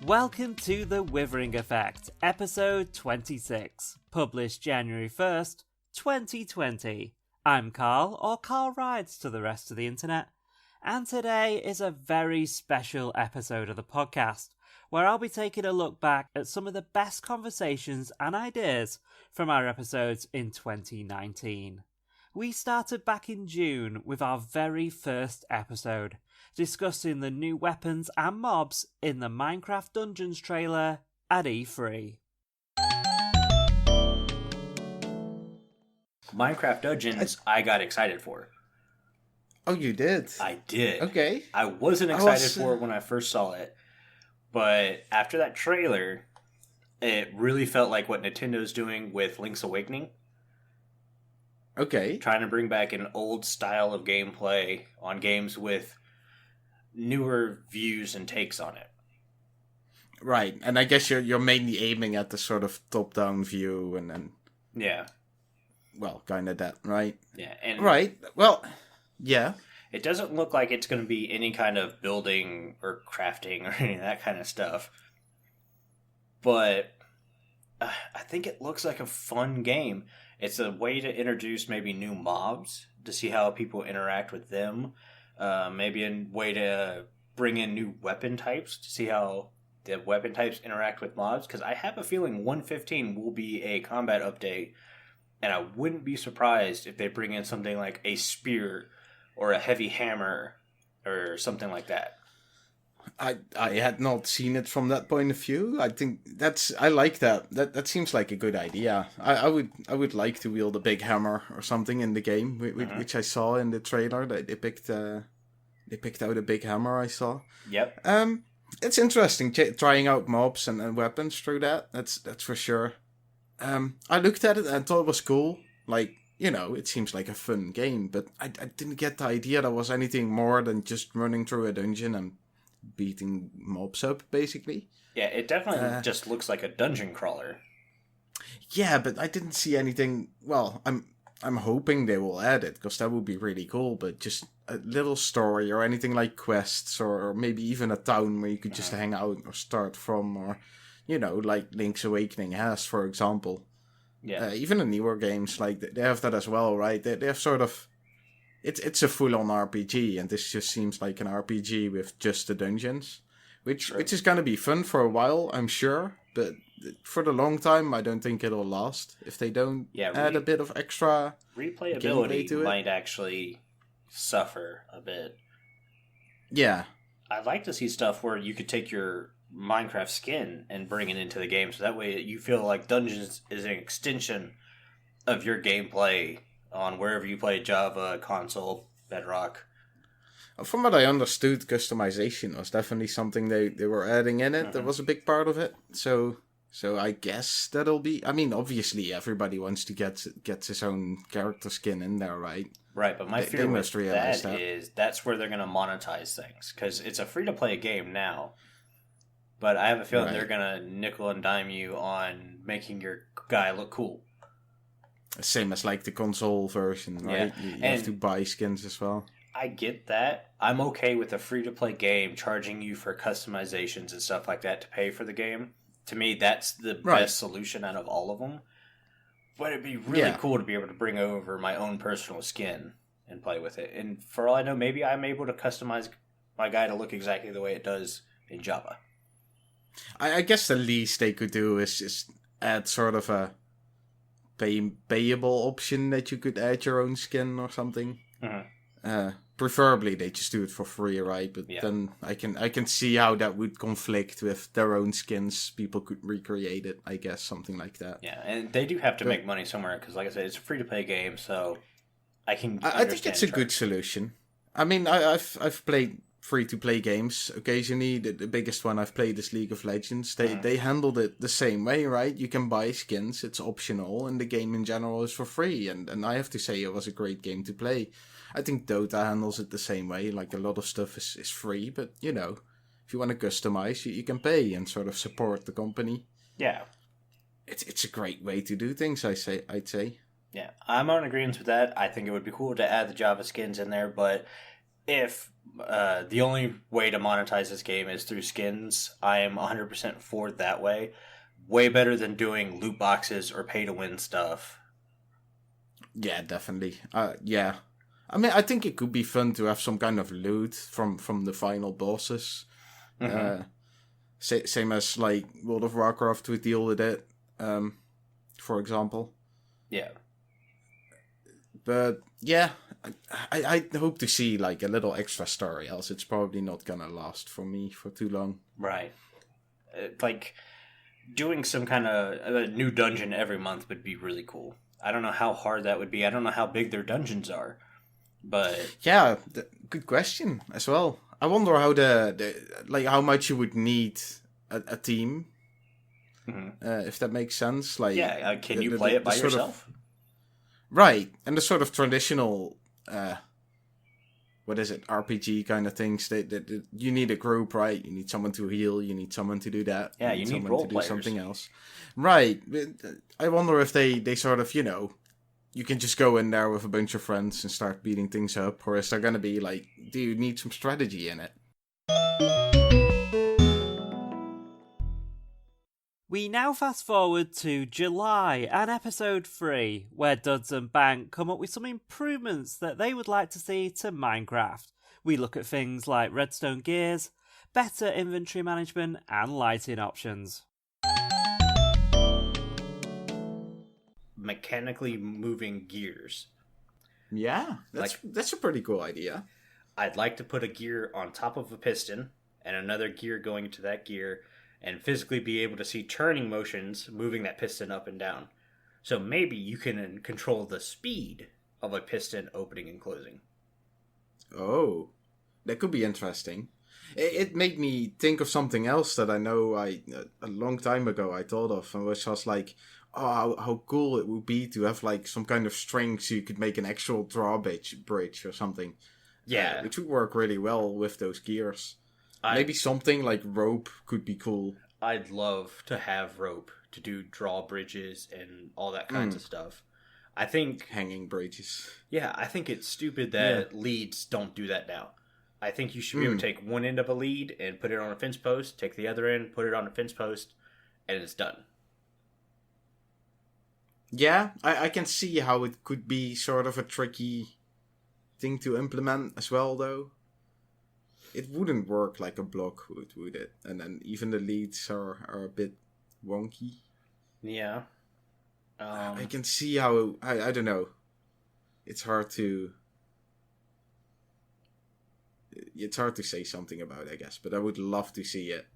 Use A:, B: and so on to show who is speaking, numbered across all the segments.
A: Welcome to The Withering Effect, episode 26, published January 1st, 2020. I'm Carl, or CarlRyds to the rest of the internet, and today is a very special episode of the podcast, where I'll be taking a look back at some of the best conversations and ideas from our episodes in 2019. We started back in June with our very first episode, discussing the new weapons and mobs in the Minecraft Dungeons trailer at E3.
B: Minecraft Dungeons, I got excited for.
C: Oh, you did?
B: I did.
C: Okay.
B: I wasn't excited for it when I first saw it, but after that trailer, it really felt like what Nintendo's doing with Link's Awakening.
C: Okay.
B: Trying to bring back an old style of gameplay on games with newer views and takes on it.
C: Right, and I guess you're mainly aiming at the sort of top-down view and then...
B: Yeah.
C: Well, kind of that, right?
B: Yeah. And
C: right, well, yeah.
B: It doesn't look like it's going to be any kind of building or crafting or any of that kind of stuff. But I think it looks like a fun game. It's a way to introduce maybe new mobs to see how people interact with them. Maybe a way to bring in new weapon types to see how the weapon types interact with mobs. Because I have a feeling 1.15 will be a combat update. And I wouldn't be surprised if they bring in something like a spear or a heavy hammer or something like that.
C: I had not seen it from that point of view. I think I like that. That seems like a good idea. I would like to wield a big hammer or something in the game, which I saw in the trailer. They picked out a big hammer. I saw.
B: Yep.
C: It's interesting trying out mobs and weapons through that. That's for sure. I looked at it and thought it was cool. Like, it seems like a fun game, but I didn't get the idea there was anything more than just running through a dungeon and beating mobs up, basically.
B: Yeah, it definitely just looks like a dungeon crawler.
C: Yeah, but I didn't see anything. Well, I'm hoping they will add it, because that would be really cool, but just a little story or anything like quests or maybe even a town where you could just hang out or start from, or, like Link's Awakening has, for example.
B: Yeah.
C: Even in newer games, like, they have that as well, right? They have sort of... It's a full-on RPG, and this just seems like an RPG with just the dungeons, which is going to be fun for a while, I'm sure, but for the long time, I don't think it'll last if they don't add a bit of extra
B: replayability
C: to it.
B: Might actually suffer a bit.
C: Yeah.
B: I'd like to see stuff where you could take your Minecraft skin and bring it into the game, so that way you feel like Dungeons is an extension of your gameplay on wherever you play, Java, console, Bedrock.
C: From what I understood, customization was definitely something they were adding in it. That was a big part of it. So I guess that'll be... I mean, obviously, everybody wants to get his own character skin in there, right?
B: Right, but my fear with that is that's where they're going to monetize things. Because it's a free-to-play game now. But I have a feeling they're going to nickel and dime you on making your guy look cool.
C: Same as like the console version, right?
B: Yeah.
C: You have to buy skins as well.
B: I get that. I'm okay with a free-to-play game charging you for customizations and stuff like that to pay for the game. To me, that's the best solution out of all of them. But it'd be really cool to be able to bring over my own personal skin and play with it. And for all I know, maybe I'm able to customize my guy to look exactly the way it does in Java.
C: I guess the least they could do is just add sort of a payable option that you could add your own skin or something. Preferably they just do it for free, right? But then I can see how that would conflict with their own skins. People could recreate it, I guess, something like that.
B: Yeah, and they do have to make money somewhere because, like I said, it's a free-to-play game, so I think
C: it's a good solution. I mean, I've played free-to-play games occasionally. The biggest one I've played is League of Legends. They handled it the same way, right? You can buy skins, it's optional, and the game in general is for free. And I have to say it was a great game to play. I think Dota handles it the same way. Like, a lot of stuff is free, but, if you want to customize, you can pay and sort of support the company.
B: Yeah.
C: It's a great way to do things, I'd say.
B: Yeah, I'm on agreement with that. I think it would be cool to add the Java skins in there, but if the only way to monetize this game is through skins, I am 100% for that way. Way better than doing loot boxes or pay to win stuff.
C: Yeah, definitely. Yeah. I mean, I think it could be fun to have some kind of loot from the final bosses.
B: Mm-hmm.
C: Same as like World of Warcraft would deal with it, for example.
B: Yeah.
C: But yeah, I hope to see like a little extra story, else it's probably not gonna last for me for too long.
B: Right. Like, doing some kind of a new dungeon every month would be really cool. I don't know how hard that would be. I don't know how big their dungeons are. But
C: Yeah, good question as well. I wonder how like how much you would need a team, if that makes sense. Like,
B: yeah, can you play it by yourself?
C: Right, and the sort of traditional, what is it, RPG kind of things. That you need a group, right? You need someone to heal. You need someone to do that.
B: Yeah, you need
C: someone
B: role
C: to do
B: players.
C: something else. Right. I wonder if they sort of, you can just go in there with a bunch of friends and start beating things up, or is there gonna be like, do you need some strategy in it?
A: We now fast forward to July and episode 3, where Duds and Bank come up with some improvements that they would like to see to Minecraft. We look at things like redstone gears, better inventory management, and lighting options.
B: Mechanically moving gears.
C: Yeah, that's a pretty cool idea.
B: I'd like to put a gear on top of a piston and another gear going into that gear, and physically be able to see turning motions moving that piston up and down. So maybe you can control the speed of a piston opening and closing.
C: Oh, that could be interesting. It made me think of something else that I know a long time ago I thought of, and was just like, oh, how cool it would be to have like some kind of string so you could make an actual drawbridge or something.
B: Yeah.
C: Which would work really well with those gears.
B: Maybe
C: something like rope could be cool.
B: I'd love to have rope to do drawbridges and all that kinds of stuff. I think
C: hanging bridges.
B: Yeah, I think it's stupid that leads don't do that now. I think you should be able to take one end of a lead and put it on a fence post, take the other end, put it on a fence post, and it's done.
C: Yeah, I can see how it could be sort of a tricky thing to implement as well, though. It wouldn't work like a block would it? And then even the leads are a bit wonky.
B: Yeah.
C: I can see how... I don't know. It's hard to... It's hard to say something about, I guess. But I would love to see it.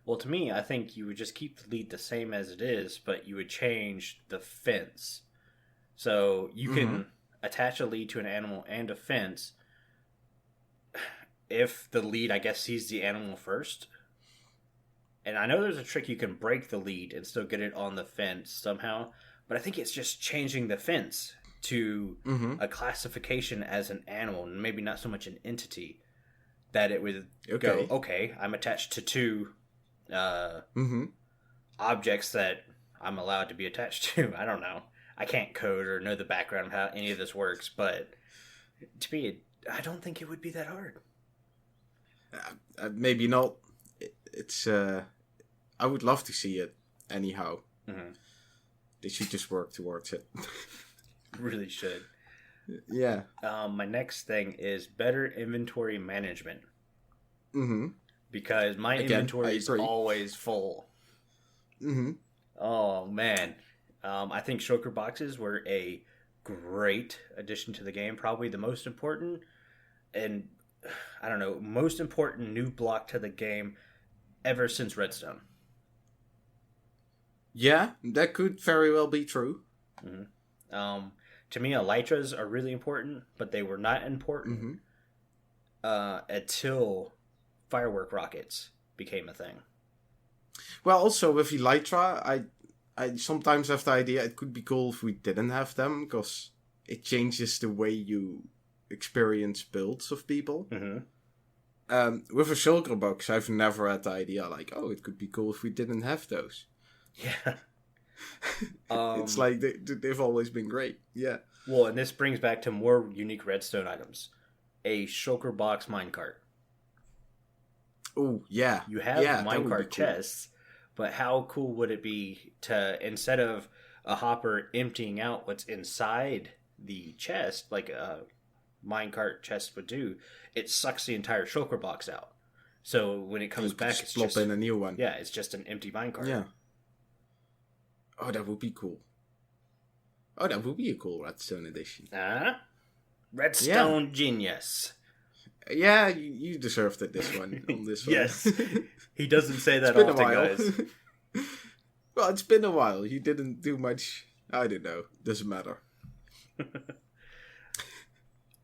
B: Well, to me, I think you would just keep the lead the same as it is, but you would change the fence. So you can attach a lead to an animal and a fence if the lead, I guess, sees the animal first. And I know there's a trick you can break the lead and still get it on the fence somehow, but I think it's just changing the fence to a classification as an animal, and maybe not so much an entity, that it would go, okay, I'm attached to two objects that I'm allowed to be attached to. I don't know. I can't code or know the background of how any of this works, but to me, I don't think it would be that hard.
C: Maybe not. It's I would love to see it anyhow. They should just work towards it.
B: Really should.
C: Yeah.
B: My next thing is better inventory management. Because my inventory is always full. Oh man. I think shulker boxes were a great addition to the game. Probably the most important, and I don't know, most important new block to the game ever since Redstone.
C: Yeah, that could very well be true.
B: To me, elytras are really important, but they were not important until firework rockets became a thing.
C: Well, also with elytra, I sometimes have the idea it could be cool if we didn't have them, because it changes the way you experience builds of people. With a shulker box, I've never had the idea like, oh, it could be cool if we didn't have those.
B: Yeah.
C: It's like they've always been great. Yeah.
B: Well, and this brings back to more unique redstone items. a shulker box minecart.
C: Oh, yeah.
B: You have minecart
C: cool.
B: chests, but how cool would it be to, instead of a hopper emptying out what's inside the chest, like a minecart chest would do, it sucks the entire shulker box out. So when it comes back, it's
C: just in a new one.
B: Yeah, it's just an empty minecart.
C: Yeah. Oh, that would be cool. Oh, that would be a cool Redstone edition.
B: Redstone genius.
C: Yeah, you deserved it this one. On this one.
B: Yes. He doesn't say that
C: It's been
B: often,
C: a while.
B: guys.
C: Well, it's been a while. You didn't do much. I don't know. Doesn't matter.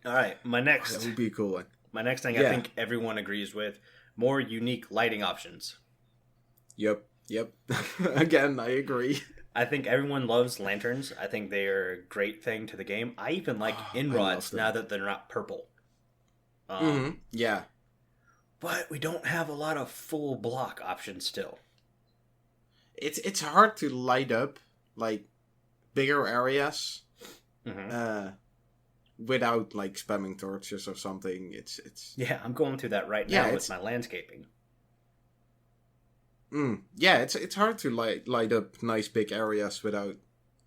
B: All right,
C: That would be a cool one.
B: My next thing I think everyone agrees with, more unique lighting options.
C: Yep. Again, I agree.
B: I think everyone loves lanterns. I think they are a great thing to the game. I even like inrods now that they're not purple.
C: Yeah.
B: But we don't have a lot of full block options still.
C: It's hard to light up like bigger areas without like spamming torches or something. It's
B: Yeah, I'm going through that right now with my landscaping.
C: Yeah, it's hard to light up nice big areas without.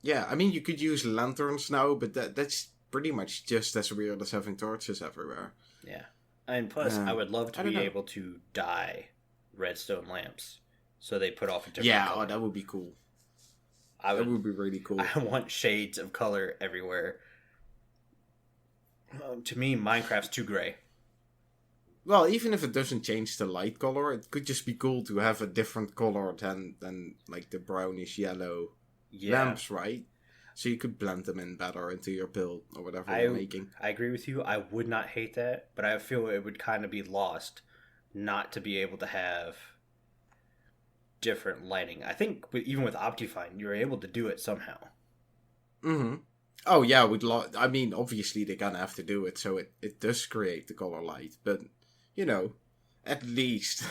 C: Yeah, I mean you could use lanterns now, but that's pretty much just as weird as having torches everywhere.
B: Yeah, and plus I would love to be able to dye redstone lamps so they put off a different color.
C: That would be cool. That would be really cool.
B: I want shades of color everywhere. To me, Minecraft's too gray.
C: Well, even if it doesn't change the light color, it could just be cool to have a different color than like the brownish yellow lamps, right? So you could blend them in better into your build or whatever you're making.
B: I agree with you. I would not hate that, but I feel it would kind of be lost not to be able to have different lighting. I think even with Optifine, you're able to do it somehow.
C: Oh yeah, I mean, obviously they're gonna have to do it, so it does create the color light, but you know, at least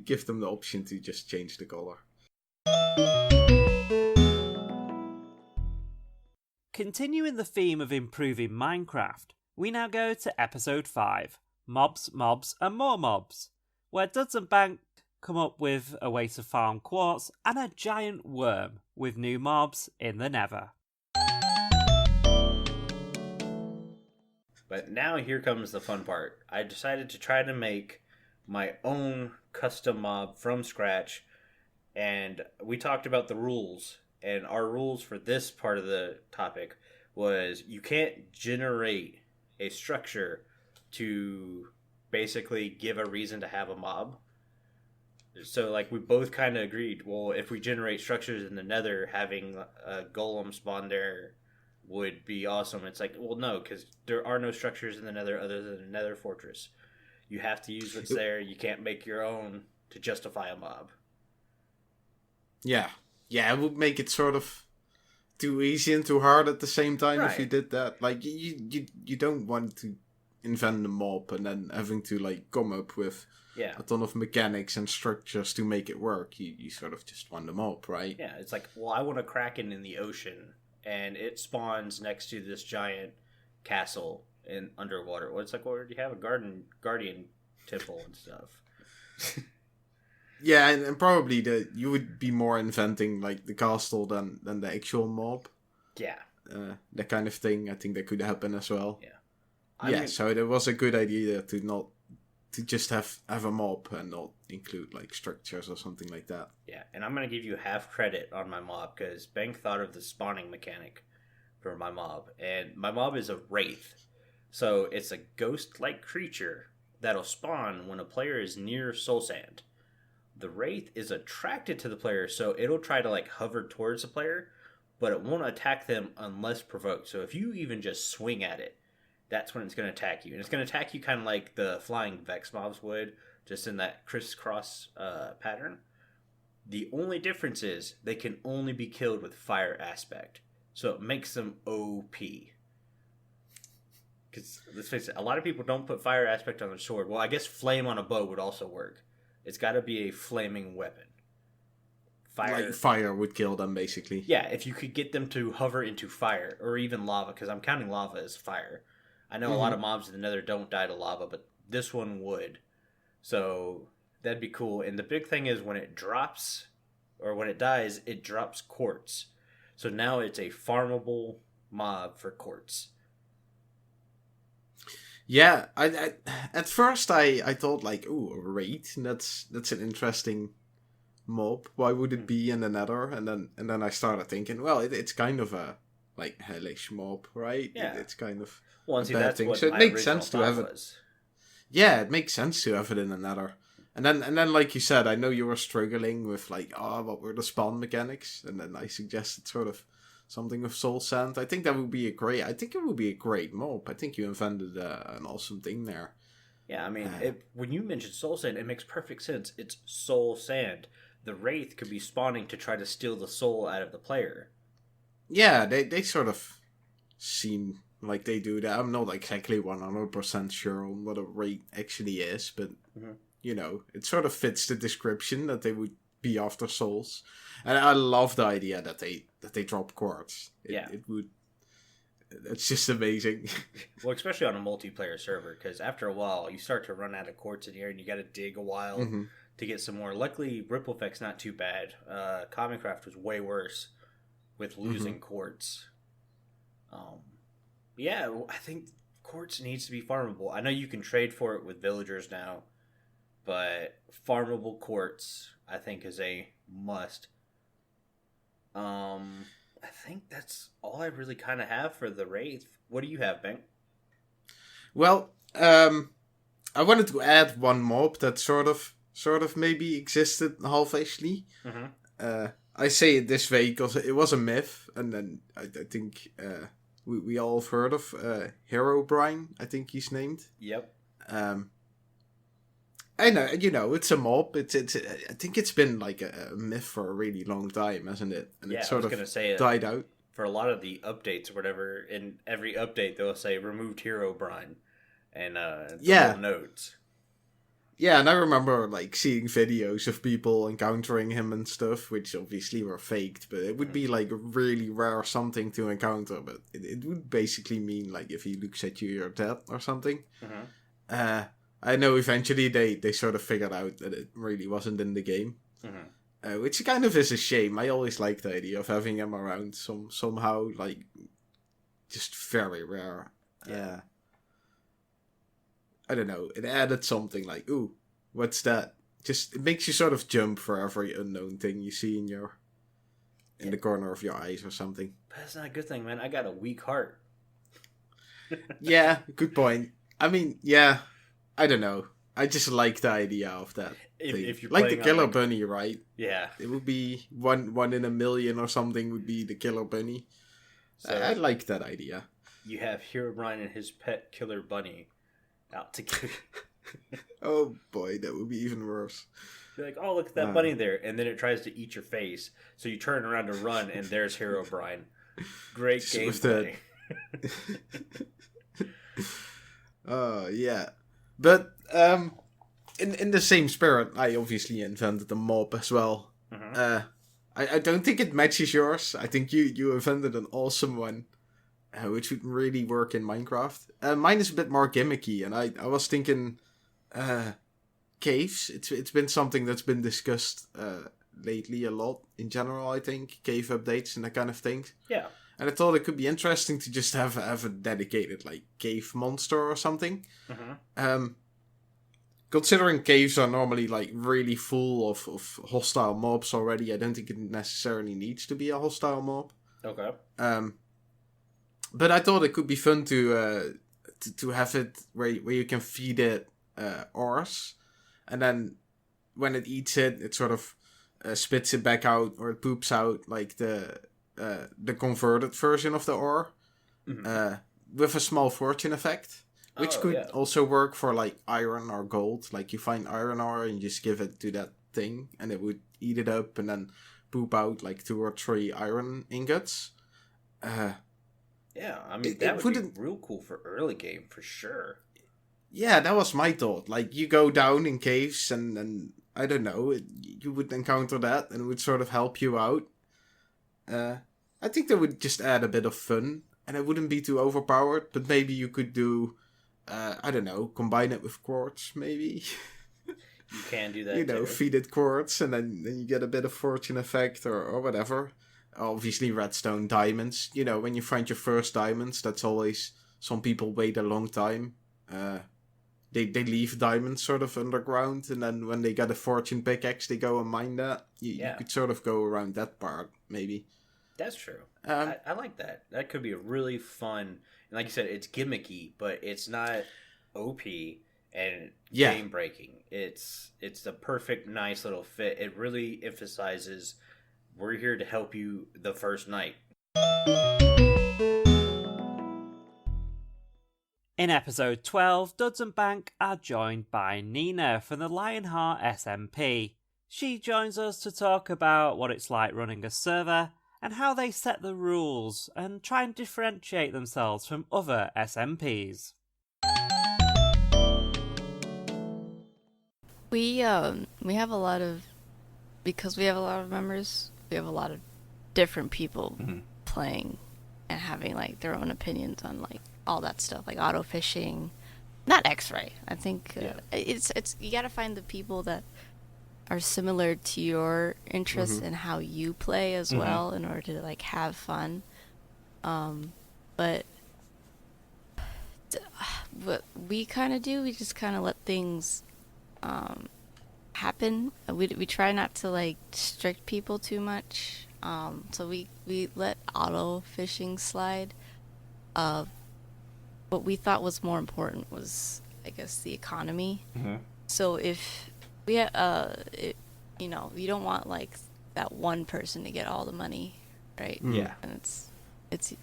C: give them the option to just change the color.
A: Continuing the theme of improving Minecraft, we now go to episode 5, Mobs, Mobs and More Mobs, where Duds and Bank come up with a way to farm quartz and a giant worm with new mobs in the Nether.
B: But now here comes the fun part. I decided to try to make my own custom mob from scratch, and we talked about the rules, and our rules for this part of the topic was you can't generate a structure to basically give a reason to have a mob. So like we both kind of agreed, well, if we generate structures in the Nether, having a golem spawn there would be awesome. It's like, well, no, because there are no structures in the Nether other than a Nether fortress. You have to use what's there. You can't make your own to justify a mob.
C: Yeah, it would make it sort of too easy and too hard at the same time if you did that. Like you don't want to invent a mob and then having to like come up with a ton of mechanics and structures to make it work. You sort of just want a mob, right?
B: Yeah, it's like, well, I want a kraken in the ocean, and it spawns next to this giant castle in underwater. Well, it's like, well, you have a guardian temple and stuff.
C: Yeah, and probably you would be more inventing like the castle than the actual mob.
B: Yeah.
C: That kind of thing. I think that could happen as well.
B: Yeah.
C: So it was a good idea to just have a mob and not include like structures or something like that.
B: Yeah, and I'm going to give you half credit on my mob because Bank thought of the spawning mechanic for my mob. And my mob is a wraith. So it's a ghost-like creature that'll spawn when a player is near soul sand. The wraith is attracted to the player, so it'll try to like hover towards the player, but it won't attack them unless provoked. So if you even just swing at it, that's when it's going to attack you. And it's going to attack you kind of like the flying Vex mobs would, just in that crisscross pattern. The only difference is they can only be killed with fire aspect. So it makes them OP. Because, let's face it, a lot of people don't put fire aspect on their sword. Well, I guess flame on a bow would also work. It's got to be a flaming weapon.
C: Fire would kill them, basically.
B: Yeah, if you could get them to hover into fire, or even lava, because I'm counting lava as fire. I know a lot of mobs in the Nether don't die to lava, but this one would. So that'd be cool. And the big thing is when it drops, or when it dies, it drops quartz. So now it's a farmable mob for quartz.
C: Yeah, I at first I thought like, ooh, a raid. That's an interesting mob. Why would it be in the Nether? And then I started thinking, well, it's kind of a like hellish mob, right?
B: Yeah,
C: It's kind of
B: well, see,
C: bad
B: that's
C: thing.
B: what
C: So it
B: my
C: makes
B: original
C: sense to
B: thought
C: have it.
B: was.
C: Yeah, it makes sense to have it in the Nether. And then like you said, I know you were struggling with like, what were the spawn mechanics? And then I suggested sort of something with soul sand. I think it would be a great mob. I think you invented an awesome thing there.
B: Yeah, I mean, when you mentioned soul sand, it makes perfect sense. It's soul sand. The wraith could be spawning to try to steal the soul out of the player.
C: Yeah, they sort of seem like they do that. I'm not exactly 100% sure on what a raid actually is, but you know, it sort of fits the description that they would be after souls. And I love the idea that they drop quartz. It would. It's just amazing.
B: Well, especially on a multiplayer server, because after a while you start to run out of quartz in here, and you got to dig a while to get some more. Luckily, Ripple Effect's not too bad. Comicraft was way worse with losing quartz. Yeah, I think quartz needs to be farmable. I know you can trade for it with villagers now, but farmable quartz, I think, is a must. I think that's all I really kind of have for the Wraith. What do you have, Bank?
C: Well, I wanted to add one mob that sort of maybe existed half-actually. I say it this way because it was a myth, and then I think we all have heard of Herobrine, I think he's named.
B: Yep.
C: I know, it's a mob. I think it's been like a myth for a really long time, hasn't it? And it sort of died out.
B: For a lot of the updates or whatever, in every update they'll say removed Herobrine and little notes.
C: Yeah, and I remember like seeing videos of people encountering him and stuff, which obviously were faked, but it would be like a really rare something to encounter, but it would basically mean like if he looks at you, you're dead or something. I know eventually they sort of figured out that it really wasn't in the game, which kind of is a shame. I always liked the idea of having him around somehow, like just very rare.
B: Yeah.
C: I don't know. It added something like, ooh, what's that? Just it makes you sort of jump for every unknown thing you see in the corner of your eyes or something.
B: But that's not a good thing, man. I got a weak heart.
C: Yeah, good point. I mean, yeah, I don't know. I just like the idea of that.
B: If you're
C: like the killer bunny, right?
B: Yeah.
C: It would be one in a million or something would be the killer bunny. So I like that idea.
B: You have Herobrine and his pet killer bunny out together.
C: Oh boy, that would be even worse.
B: You're like, oh, look at that bunny there. And then it tries to eat your face. So you turn around to run, and there's Herobrine. Great gameplay.
C: Oh, yeah. But in the same spirit, I obviously invented a mob as well. I don't think it matches yours. I think you invented an awesome one, which would really work in Minecraft. Mine is a bit more gimmicky, and I was thinking caves. It's been something that's been discussed lately a lot in general, I think. Cave updates and that kind of things.
B: Yeah.
C: And I thought it could be interesting to just have a dedicated like cave monster or something. Considering caves are normally like really full of hostile mobs already, I don't think it necessarily needs to be a hostile mob.
B: Okay.
C: But I thought it could be fun to have it where you can feed it ores, and then when it eats it, it sort of spits it back out, or it poops out like the converted version of the ore, with a small fortune effect. Which could also work for like iron or gold. Like you find iron ore and you just give it to that thing and it would eat it up and then poop out like 2 or 3 iron ingots.
B: Yeah, I mean, that would be real cool for early game for sure.
C: Yeah, that was my thought. Like you go down in caves and I don't know, you would encounter that and it would sort of help you out. I think that would just add a bit of fun. and it wouldn't be too overpowered. But maybe you could do, I don't know, combine it with quartz, maybe.
B: You can do that, too.
C: Feed it quartz, and then you get a bit of fortune effect or whatever. Obviously, redstone diamonds. When you find your first diamonds, that's always... Some people wait a long time. They leave diamonds sort of underground, and then when they get a fortune pickaxe, they go and mine that. You could sort of go around that part, maybe.
B: That's true. I like that. That could be a really fun... And like you said, it's gimmicky, but it's not OP and game-breaking. It's the perfect, nice little fit. It really emphasizes, we're here to help you the first night.
A: In episode 12, Duds and Bank are joined by Nina from the Lionheart SMP. She joins us to talk about what it's like running a server and how they set the rules and try and differentiate themselves from other SMPs.
D: We have a lot of, because we have a lot of members, we have a lot of different people playing and having like their own opinions on like all that stuff, like auto fishing, not X-ray. I think it's you gotta find the people that are similar to your interests and how you play as well in order to like have fun. But what we kind of do, we just kind of let things happen. We try not to like strict people too much. So we let auto fishing slide. What we thought was more important was, I guess, the economy. So if we you don't want like that one person to get all the money, right?
B: Yeah.
D: And it's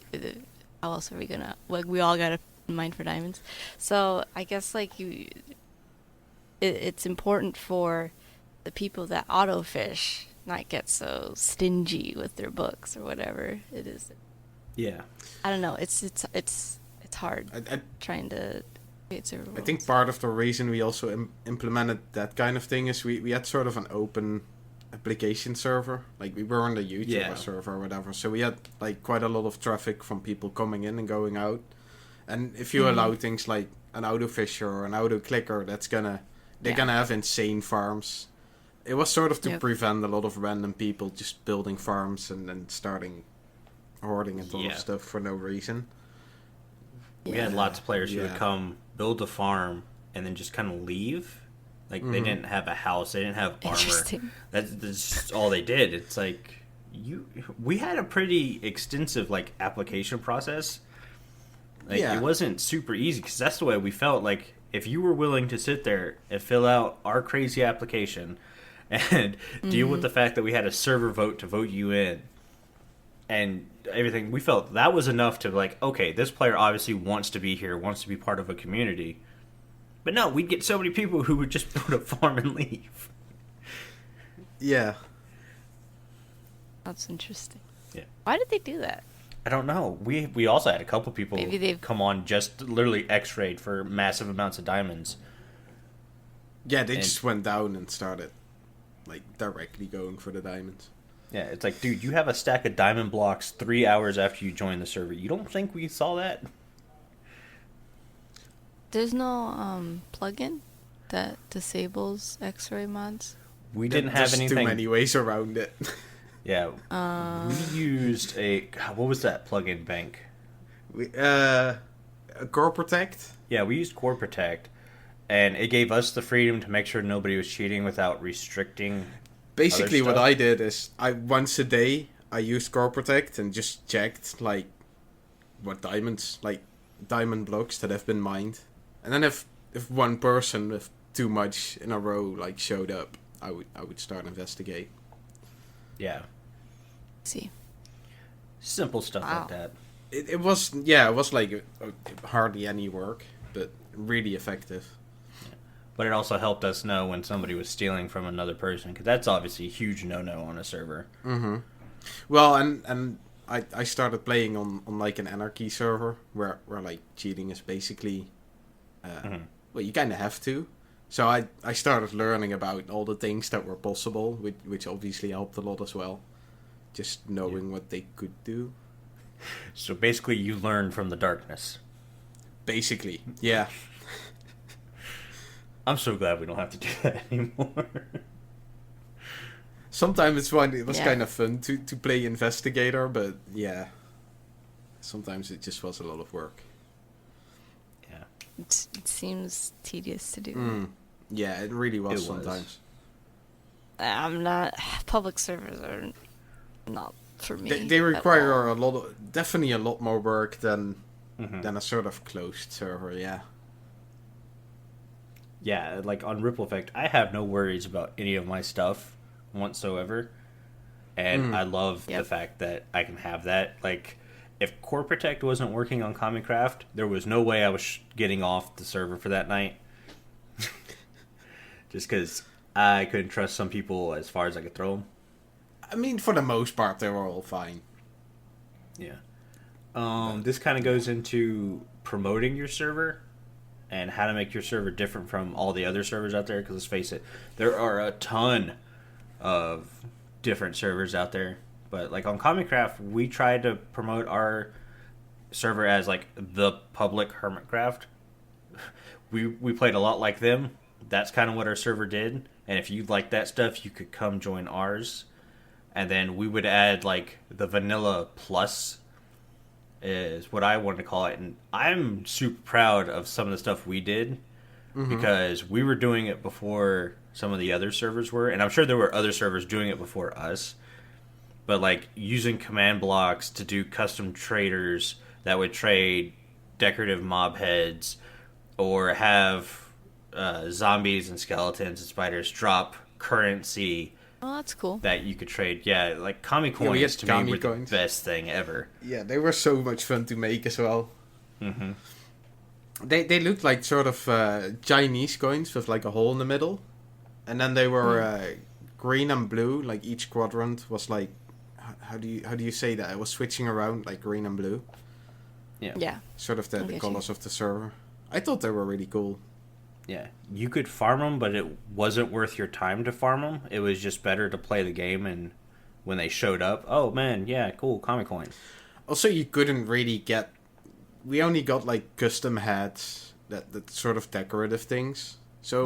D: how else are we gonna, like, we all gotta mine for diamonds. So I guess like it's important for the people that auto fish not get so stingy with their books or whatever it is.
B: Yeah.
D: I don't know. It's hard trying to create server rules.
C: I think part of the reason we also implemented that kind of thing is we had sort of an open application server. Like, we were on the YouTuber server or whatever, so we had like quite a lot of traffic from people coming in and going out. And if you allow things like an auto fisher or an auto clicker, they're gonna have insane farms. It was sort of to prevent a lot of random people just building farms and then starting hoarding a ton of stuff for no reason.
B: We had lots of players who would come, build a farm, and then just kind of leave. Like, they didn't have a house, they didn't have armor. That's just all they did. It's like, we had a pretty extensive, like, application process. Like, it wasn't super easy, because that's the way we felt. Like, if you were willing to sit there and fill out our crazy application and deal with the fact that we had a server vote to vote you in, and everything, we felt that was enough to, like, okay, this player obviously wants to be here, wants to be part of a community. But no, we'd get so many people who would just build a farm and leave.
C: Yeah.
D: That's interesting.
B: Yeah.
D: Why did they do that?
B: I don't know. We also had a couple people come on just literally X-rayed for massive amounts of diamonds.
C: Yeah, they just went down and started, like, directly going for the diamonds.
B: Yeah, it's like, dude, you have a stack of diamond blocks 3 hours after you joined the server. You don't think we saw that?
D: There's no plugin that disables X-ray mods?
B: We didn't have anything.
C: There's too many ways around it.
B: Yeah. We used what was that plugin, Bank?
C: Core Protect?
B: Yeah, we used Core Protect, and it gave us the freedom to make sure nobody was cheating without restricting.
C: Basically, what I did is once a day I used Core Protect and just checked like what diamonds, like diamond blocks that have been mined, and then if one person with too much in a row like showed up, I would start investigate.
B: Yeah.
D: See.
B: Simple stuff like that.
C: It was like hardly any work, but really effective.
B: But it also helped us know when somebody was stealing from another person, because that's obviously a huge no-no on a server.
C: Mm-hmm. Well, and I started playing on like an anarchy server where like cheating is basically, well, you kind of have to. So I started learning about all the things that were possible, which obviously helped a lot as well. Just knowing what they could do.
B: So basically, you learn from the darkness.
C: Basically, yeah.
B: I'm so glad we don't have to do that anymore.
C: Sometimes it was kind of fun to play investigator, but yeah, sometimes it just was a lot of work.
B: Yeah.
D: It seems tedious to do.
C: Yeah, it really was sometimes.
D: I'm not. Public servers are not for me.
C: They require definitely a lot more work than a sort of closed server. Yeah.
B: Yeah, like on Ripple Effect, I have no worries about any of my stuff whatsoever. And I love the fact that I can have that. Like, if Core Protect wasn't working on Common Craft, there was no way I was getting off the server for that night. Just because I couldn't trust some people as far as I could throw them.
C: I mean, for the most part, they were all fine.
B: Yeah. This kind of goes into promoting your server and how to make your server different from all the other servers out there. Because let's face it, there are a ton of different servers out there. But like on Common Craft, we tried to promote our server as like the public Hermitcraft. We played a lot like them. That's kind of what our server did. And if you like that stuff, you could come join ours. And then we would add like the vanilla plus is what I wanted to call it. And I'm super proud of some of the stuff we did because we were doing it before some of the other servers were. And I'm sure there were other servers doing it before us. But like using command blocks to do custom traders that would trade decorative mob heads or have zombies and skeletons and spiders drop currency.
D: Oh, that's cool.
B: That you could trade. Yeah, like Kami coins to me were the best thing ever.
C: Yeah, they were so much fun to make as well. They looked like sort of Chinese coins with like a hole in the middle. And then they were green and blue, like each quadrant was like, how do you say that? It was switching around like green and blue.
B: Yeah.
C: Sort of the colors of the server. I thought they were really cool.
B: Yeah, you could farm them, but it wasn't worth your time to farm them. It was just better to play the game, and when they showed up, oh man, yeah, cool, comic coins.
C: Also, you couldn't really get... We only got like custom hats, that sort of decorative things. So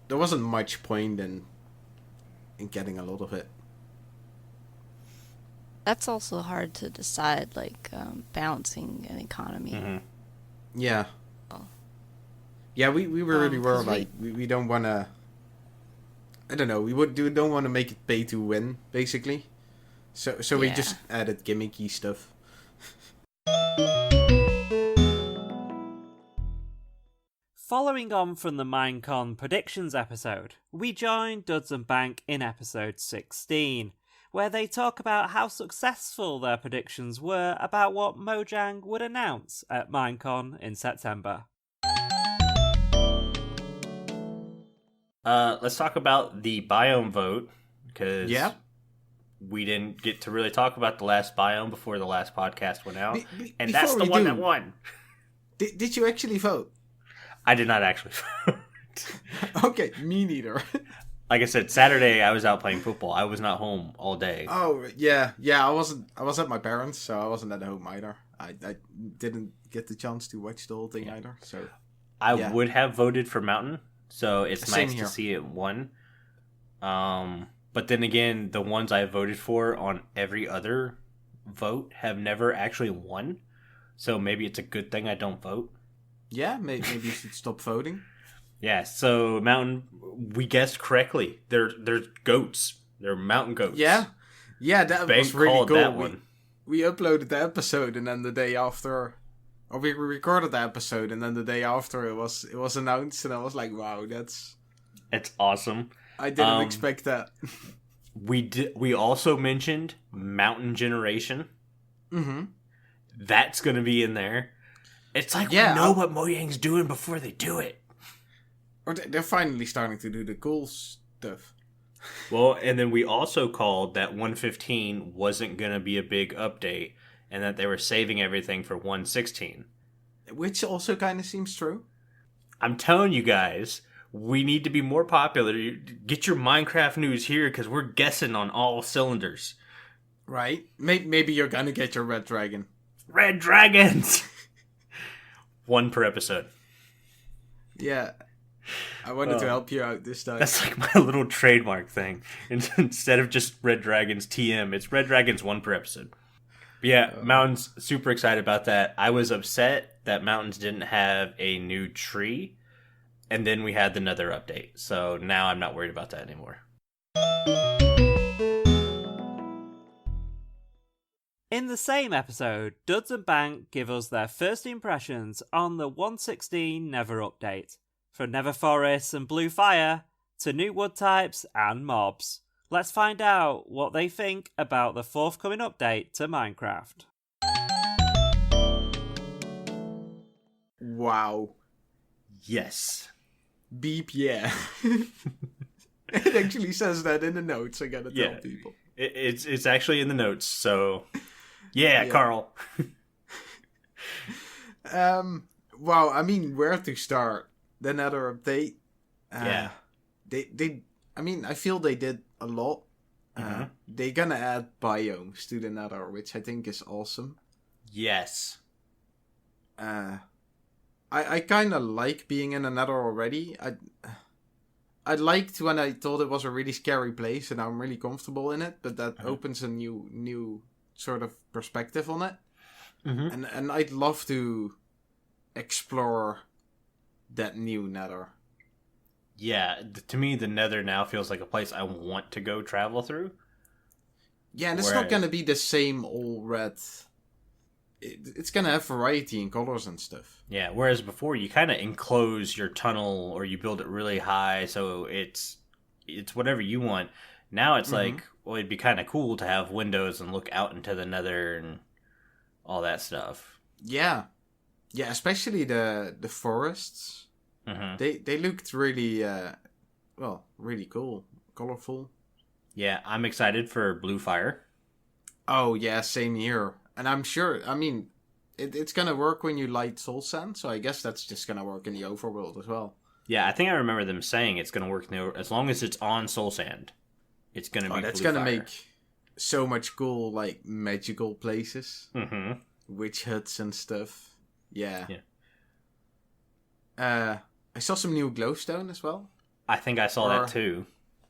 C: there wasn't much point in getting a lot of it.
D: That's also hard to decide, like balancing an economy.
C: Yeah. Yeah, we really were like, we don't want to... I don't know, we don't want to make it pay to win, basically. So we just added gimmicky stuff.
A: Following on from the Minecon predictions episode, we joined Duds and Bank in episode 16, where they talk about how successful their predictions were about what Mojang would announce at Minecon in September.
B: Let's talk about the biome vote, because we didn't get to really talk about the last biome before the last podcast went out, and that's the one that won.
C: Did you actually vote?
B: I did not actually vote.
C: Okay, me neither.
B: Like I said, Saturday I was out playing football. I was not home all day.
C: Oh, yeah. I was at my parents', so I wasn't at home either. I didn't get the chance to watch the whole thing either, so...
B: I would have voted for Mountain, so it's
C: Same
B: nice
C: here.
B: to see it won. But then again, the ones I voted for on every other vote have never actually won, so maybe it's a good thing I don't vote.
C: Yeah, maybe you should stop voting.
B: Yeah, so Mountain, we guessed correctly. They're goats. They're mountain goats.
C: Yeah, that
B: Bank
C: was really
B: called
C: cool.
B: that one.
C: We uploaded the episode, and then the day after, or we recorded the episode, and then the day after it was announced, and I was like, wow,
B: it's awesome.
C: I didn't expect that.
B: We also mentioned Mountain Generation.
C: Mm-hmm.
B: That's going to be in there. It's like we know what Mojang's doing before they do it.
C: Or they're finally starting to do the cool stuff.
B: Well, and then we also called that 115 wasn't going to be a big update, and that they were saving everything for 116.
C: Which also kind of seems true.
B: I'm telling you guys, we need to be more popular. Get your Minecraft news here, because we're guessing on all cylinders.
C: Right? Maybe you're going to get your Red Dragon.
B: Red dragons! One per episode.
C: Yeah. I wanted to help you out this time.
B: That's like my little trademark thing. Instead of just Red Dragons TM, it's Red Dragons 1 per episode. But yeah, Mountain's super excited about that. I was upset that Mountains didn't have a new tree. And then we had the Nether update. So now I'm not worried about that anymore.
A: In the same episode, Duds and Bank give us their first impressions on the 1.16 Nether update. From Nether forests and blue fire to new wood types and mobs. Let's find out what they think about the forthcoming update to Minecraft.
C: Wow.
B: Yes.
C: Beep, yeah. It actually says that in the notes, I gotta tell people.
B: It's actually in the notes, so... Yeah, Carl.
C: Wow, I mean, where to start? The Nether update. I mean, I feel they did a lot. They're gonna add biomes to the Nether, which I think is awesome.
B: Yes.
C: I kind of like being in the Nether already. I liked when I thought it was a really scary place, and I'm really comfortable in it. But that opens a new sort of perspective on it, and I'd love to explore that new Nether.
B: Yeah, to me, the Nether now feels like a place I want to go travel through.
C: Yeah, and it's not going to be the same old red. It's going to have variety in colors and stuff.
B: Yeah, whereas before you kind of enclose your tunnel or you build it really high, so it's whatever you want. Now it's like, well, it'd be kind of cool to have windows and look out into the Nether and all that stuff.
C: Yeah. Yeah, especially the forests. They looked really, really cool, colorful.
B: Yeah, I'm excited for Blue Fire.
C: Oh yeah, same here. And I'm sure. I mean, it's gonna work when you light soul sand, so I guess that's just gonna work in the overworld as well.
B: Yeah, I think I remember them saying it's gonna work as long as it's on soul sand. It's gonna be.
C: That's
B: Blue
C: gonna
B: Fire.
C: make so much cool, like magical places, witch huts and stuff. Yeah. I saw some new glowstone as well.
B: I think I saw that too.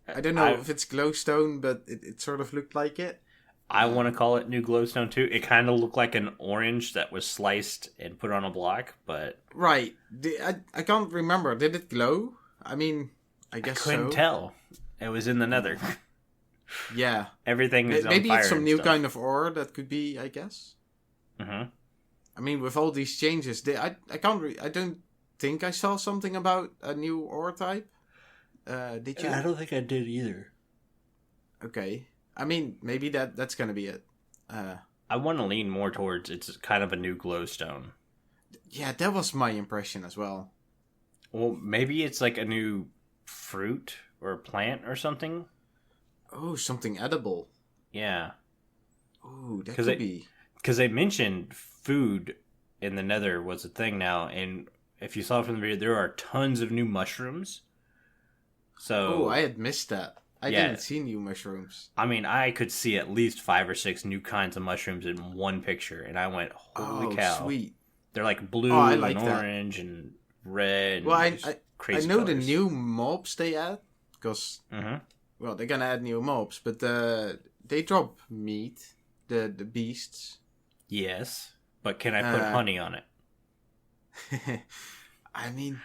C: I don't know if it's glowstone, but it sort of looked like it.
B: I want to call it new glowstone too. It kind of looked like an orange that was sliced and put on a block, but...
C: Right. I can't remember. Did it glow? I mean, I guess so.
B: I couldn't tell. It was in the Nether.
C: Yeah.
B: Everything is on
C: maybe
B: fire
C: it's some
B: and
C: new
B: stuff.
C: kind of ore that could be, I guess. I mean, with all these changes, I don't think I saw something about a new ore type. Did you?
B: I don't think I did either.
C: Okay. I mean, maybe that's gonna be it.
B: I want to lean more towards it's kind of a new glowstone.
C: Yeah, that was my impression as well.
B: Well, maybe it's like a new fruit or plant or something.
C: Oh, something edible.
B: Yeah.
C: Ooh, that could be.
B: Because they mentioned food in the Nether was a thing now, and if you saw from the video, there are tons of new mushrooms. So,
C: I had missed that. I didn't see new mushrooms.
B: I mean, I could see at least 5 or 6 new kinds of mushrooms in one picture, and I went, holy cow.
C: Sweet.
B: They're like blue and orange and red.
C: Well,
B: and
C: I know the new mobs they add, because, well, they're gonna add new mobs, but they drop meat, the beasts.
B: Yes, but can I put honey on it?
C: I mean...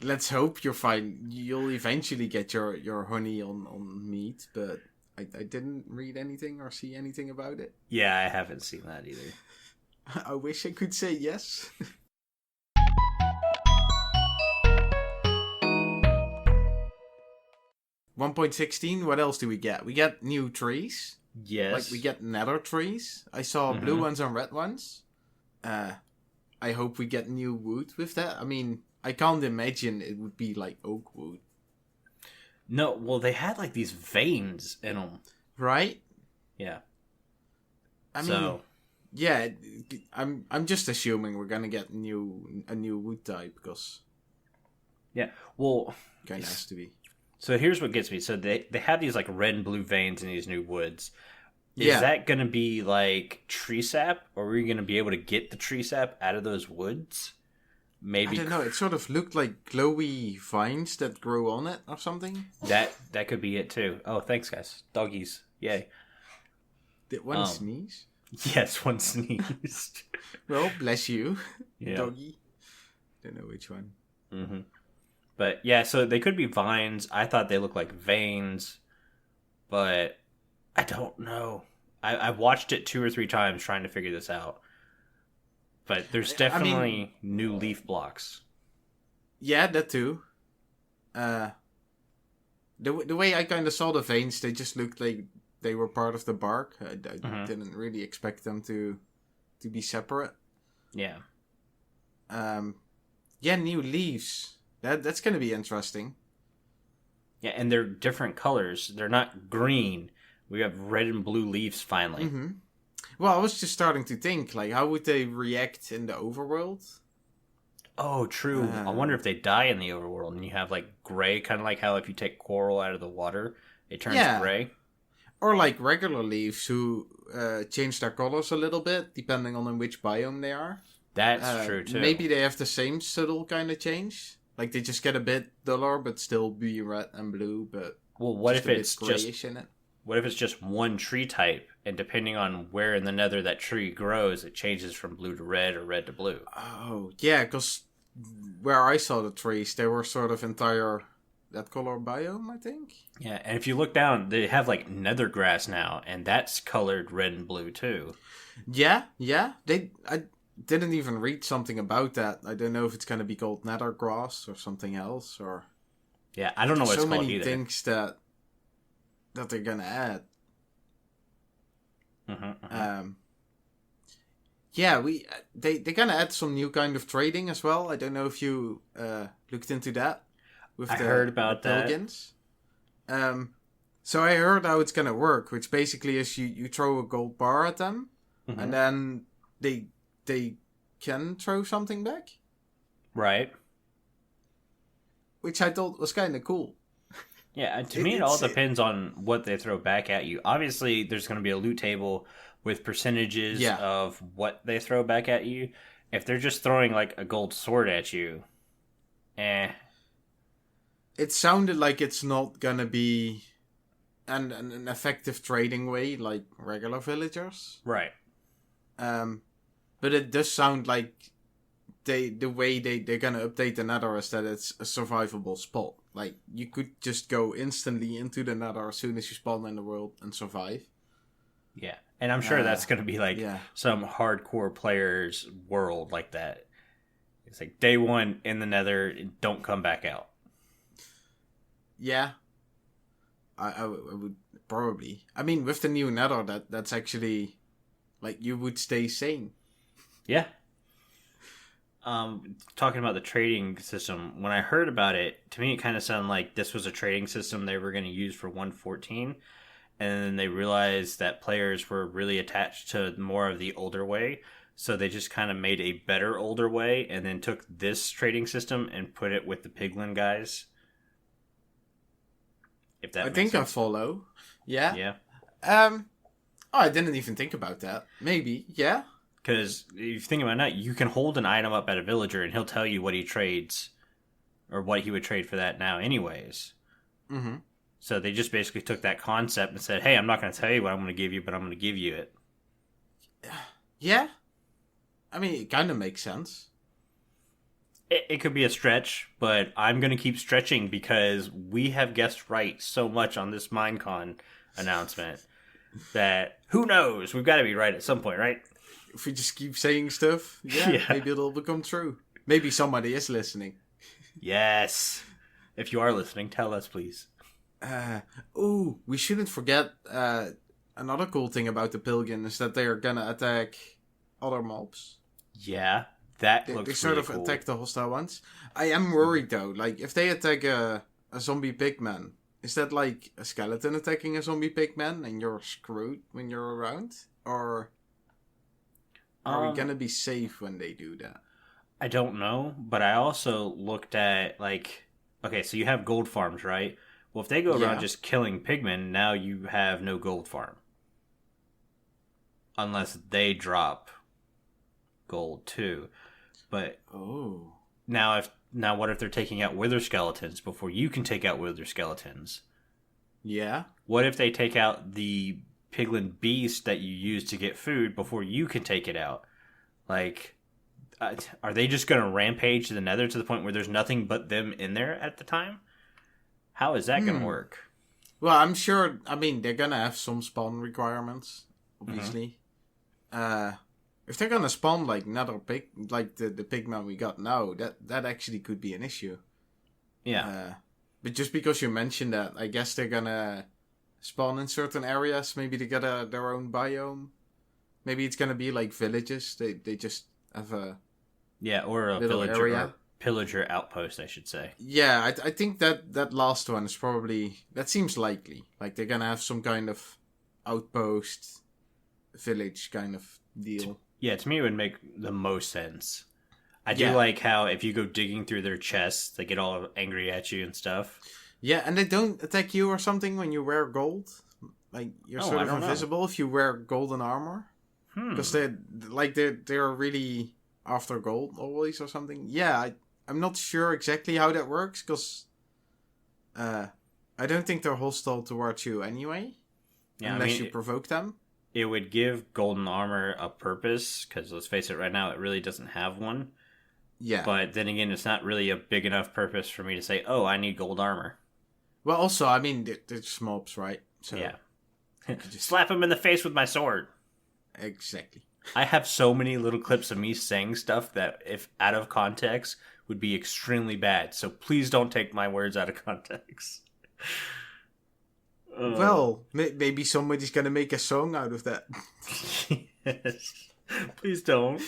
C: Let's hope you'll eventually get your honey on meat, but I didn't read anything or see anything about it.
B: Yeah, I haven't seen that either.
C: I wish I could say yes. .16, what else do we get? We get new trees.
B: Yes.
C: Like, we get nether trees. I saw blue ones and red ones. I hope we get new wood with that. I mean... I can't imagine it would be like oak wood.
B: No, well, they had like these veins in them.
C: Right?
B: Yeah.
C: I mean, yeah, I'm just assuming we're gonna get a new wood type because.
B: Yeah, well,
C: kind of has to be.
B: So here's what gets me. So they have these like red and blue veins in these new woods. Is that going to be like tree sap, or are we going to be able to get the tree sap out of those woods? Maybe.
C: I don't know. It sort of looked like glowy vines that grow on it or something.
B: That could be it too. Oh, thanks, guys. Doggies. Yay.
C: Did one sneeze?
B: Yes, one sneezed.
C: Well, bless you,
B: Yeah.
C: doggy. Don't know which one.
B: Mm-hmm. But yeah, so they could be vines. I thought they looked like veins, but I don't know. I've watched it 2 or 3 times trying to figure this out. But there's definitely new leaf blocks.
C: Yeah, that too. The way I kind of saw the veins, they just looked like they were part of the bark. I didn't really expect them to be separate.
B: Yeah.
C: Yeah, new leaves. That's going to be interesting.
B: Yeah, and they're different colors. They're not green. We have red and blue leaves finally.
C: Mm-hmm. Well, I was just starting to think, like, how would they react in the overworld?
B: Oh, true. I wonder if they die in the overworld and you have, like, gray, kind of like how if you take coral out of the water, it turns gray.
C: Or like regular leaves who change their colors a little bit, depending on in which biome they are.
B: That's true, too.
C: Maybe they have the same subtle kind of change. Like, they just get a bit duller, but still be red and blue, but
B: well, what if it's
C: grayish in it?
B: What if it's just one tree type, and depending on where in the nether that tree grows, it changes from blue to red or red to blue?
C: Oh, yeah, because where I saw the trees, they were sort of entire that color biome, I think.
B: Yeah, and if you look down, they have like nether grass now, and that's colored red and blue too.
C: Yeah. I didn't even read something about that. I don't know if it's going to be called nether grass or something else, or...
B: Yeah, I don't know what it's
C: so
B: called
C: many
B: either.
C: things that they're gonna add. Yeah, they're gonna add some new kind of trading as well. I don't know if you looked into that.
B: I heard about that.
C: Pilgrims. So I heard how it's gonna work, which basically is you throw a gold bar at them, and then they can throw something back.
B: Right.
C: Which I thought was kind of cool.
B: Yeah, to me it all depends on what they throw back at you. Obviously, there's going to be a loot table with percentages of what they throw back at you. If they're just throwing like a gold sword at you, It
C: sounded like it's not going to be an effective trading way like regular villagers.
B: Right.
C: But it does sound like the way they're going to update the nether is that it's a survivable spot. Like, you could just go instantly into the nether as soon as you spawn in the world and survive.
B: Yeah. And I'm sure that's going to be like some hardcore player's world like that. It's like day one in the nether, don't come back out.
C: Yeah. I would probably. I mean, with the new nether, that's actually, like, you would stay sane.
B: Yeah. Talking about the trading system, when I heard about it, to me it kind of sounded like this was a trading system they were going to use for 1.14, and then they realized that players were really attached to more of the older way, so they just kind of made a better older way, and then took this trading system and put it with the piglin guys. If that
C: I
B: makes
C: think
B: sense.
C: I follow. Yeah.
B: Yeah.
C: Oh, I didn't even think about that. Maybe, yeah.
B: Because if you think about it, you can hold an item up at a villager and he'll tell you what he trades or what he would trade for that now anyways.
C: Mm-hmm.
B: So they just basically took that concept and said, hey, I'm not going to tell you what I'm going to give you, but I'm going to give you it.
C: Yeah. I mean, it kind of makes sense.
B: It could be a stretch, but I'm going to keep stretching because we have guessed right so much on this Minecon announcement that who knows? We've got to be right at some point, right?
C: If we just keep saying stuff, maybe it'll become true. Maybe somebody is listening.
B: Yes. If you are listening, tell us, please.
C: We shouldn't forget another cool thing about the Pilgrim is that they are gonna attack other mobs.
B: Yeah, that looks
C: They sort
B: really
C: of
B: cool.
C: attack the hostile ones. I am worried though. Like, if they attack a zombie pigman, is that like a skeleton attacking a zombie pigman and you're screwed when you're around? Or are we gonna be safe when they do that?
B: I don't know, but I also looked at, like, okay, so you have gold farms, right? Well, if they go around just killing pigmen, now you have no gold farm. unless they drop gold too. But now what if they're taking out wither skeletons before you can take out wither skeletons?
C: Yeah.
B: What if they take out the piglin beast that you use to get food before you can take it out? Like, are they just going to rampage to the Nether to the point where there's nothing but them in there at the time? How is that going to work?
C: Well, I'm sure. I mean, they're gonna have some spawn requirements, obviously. If they're gonna spawn like Nether pig, like the pigman we got now, that actually could be an issue.
B: Yeah.
C: But just because you mentioned that, I guess they're gonna spawn in certain areas. Maybe they get their own biome. Maybe it's gonna be like villages. They just have a
B: or a
C: little
B: villager
C: area.
B: or pillager outpost, I should say.
C: Yeah, I think that last one is probably... That seems likely. Like, they're gonna have some kind of outpost, village kind of deal.
B: Yeah, to me it would make the most sense. I do
C: Yeah.
B: like how if you go digging through their chests, they get all angry at you and stuff.
C: Yeah, and they don't attack you or something when you wear gold? Like, you're sort
B: I
C: of
B: don't know.
C: invisible if you wear golden armor? Because they're really after gold always or something. Yeah, I'm not sure exactly how that works, because I don't think they're hostile towards you anyway.
B: Yeah,
C: unless you provoke them.
B: It would give golden armor a purpose, because let's face it, right now it really doesn't have one.
C: Yeah.
B: But then again, it's not really a big enough purpose for me to say, oh, I need gold armor.
C: Well, also, I mean, they're just mobs, right? So
B: Yeah.
C: just...
B: Slap him in the face with my sword.
C: Exactly.
B: I have so many little clips of me saying stuff that, if out of context, would be extremely bad. So please don't take my words out of context.
C: Well, maybe somebody's gonna make a song out of that.
B: Yes. Please don't.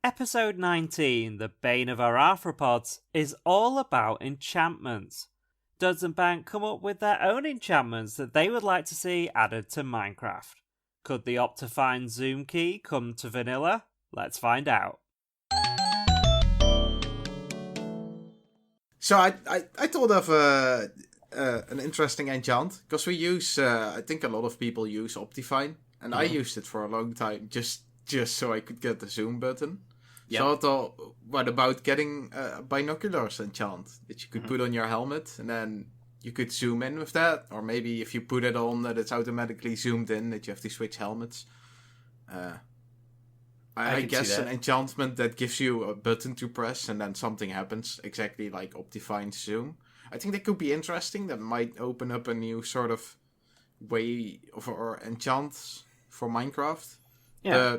A: Episode 19, The Bane of Our Arthropods, is all about enchantments. Duds and Bank come up with their own enchantments that they would like to see added to Minecraft. Could the Optifine Zoom key come to vanilla? Let's find out.
C: So I thought of an interesting enchant, because we use I think a lot of people use Optifine, and I used it for a long time just so I could get the zoom button.
B: Yep.
C: So I thought, what about getting binoculars enchant that you could put on your helmet, and then you could zoom in with that, or maybe if you put it on that it's automatically zoomed in, that you have to switch helmets. I guess an enchantment that gives you a button to press and then something happens, exactly like Optifine Zoom. I think that could be interesting. That might open up a new sort of way of or enchants for Minecraft.
B: Yeah.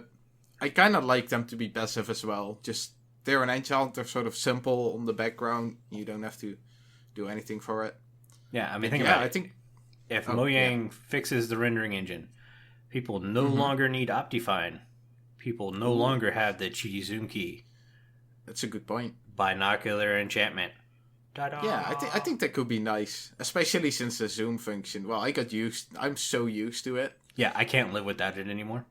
C: I kind of like them to be passive as well. Just, they're an enchant, they're sort of simple on the background. You don't have to do anything for it.
B: Yeah, I mean, think about it.
C: I think
B: if Mojang fixes the rendering engine, people no longer need Optifine. People no longer have the cheaty zoom key.
C: That's a good point.
B: Binocular enchantment. Ta-da!
C: Yeah, I think that could be nice, especially since the zoom function. Well, I'm so used to it.
B: Yeah, I can't live without it anymore.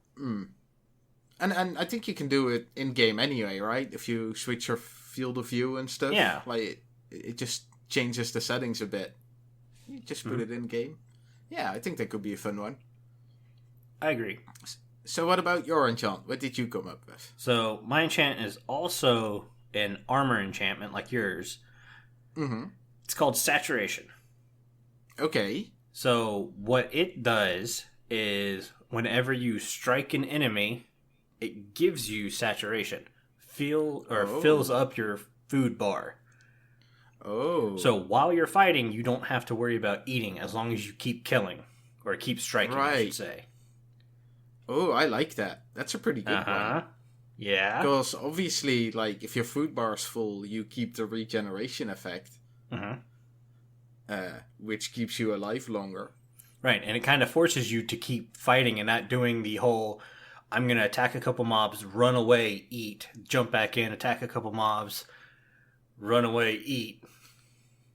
C: And I think you can do it in game anyway, right? If you switch your field of view and stuff.
B: Yeah.
C: Like it just changes the settings a bit. You just put it in game. Yeah, I think that could be a fun one.
B: I agree.
C: So what about your enchant? What did you come up with?
B: So my enchant is also an armor enchantment like yours.
C: Mm-hmm.
B: It's called Saturation.
C: Okay.
B: So what it does is whenever you strike an enemy, it gives you saturation. Fills up your food bar.
C: Oh.
B: So while you're fighting, you don't have to worry about eating as long as you keep killing. Or keep striking, I should say.
C: Oh, I like that. That's a pretty good one.
B: Yeah.
C: Because obviously, like, if your food bar is full, you keep the regeneration effect. Which keeps you alive longer.
B: Right, and it kind of forces you to keep fighting and not doing the whole, I'm going to attack a couple mobs, run away, eat, jump back in, attack a couple mobs, run away, eat.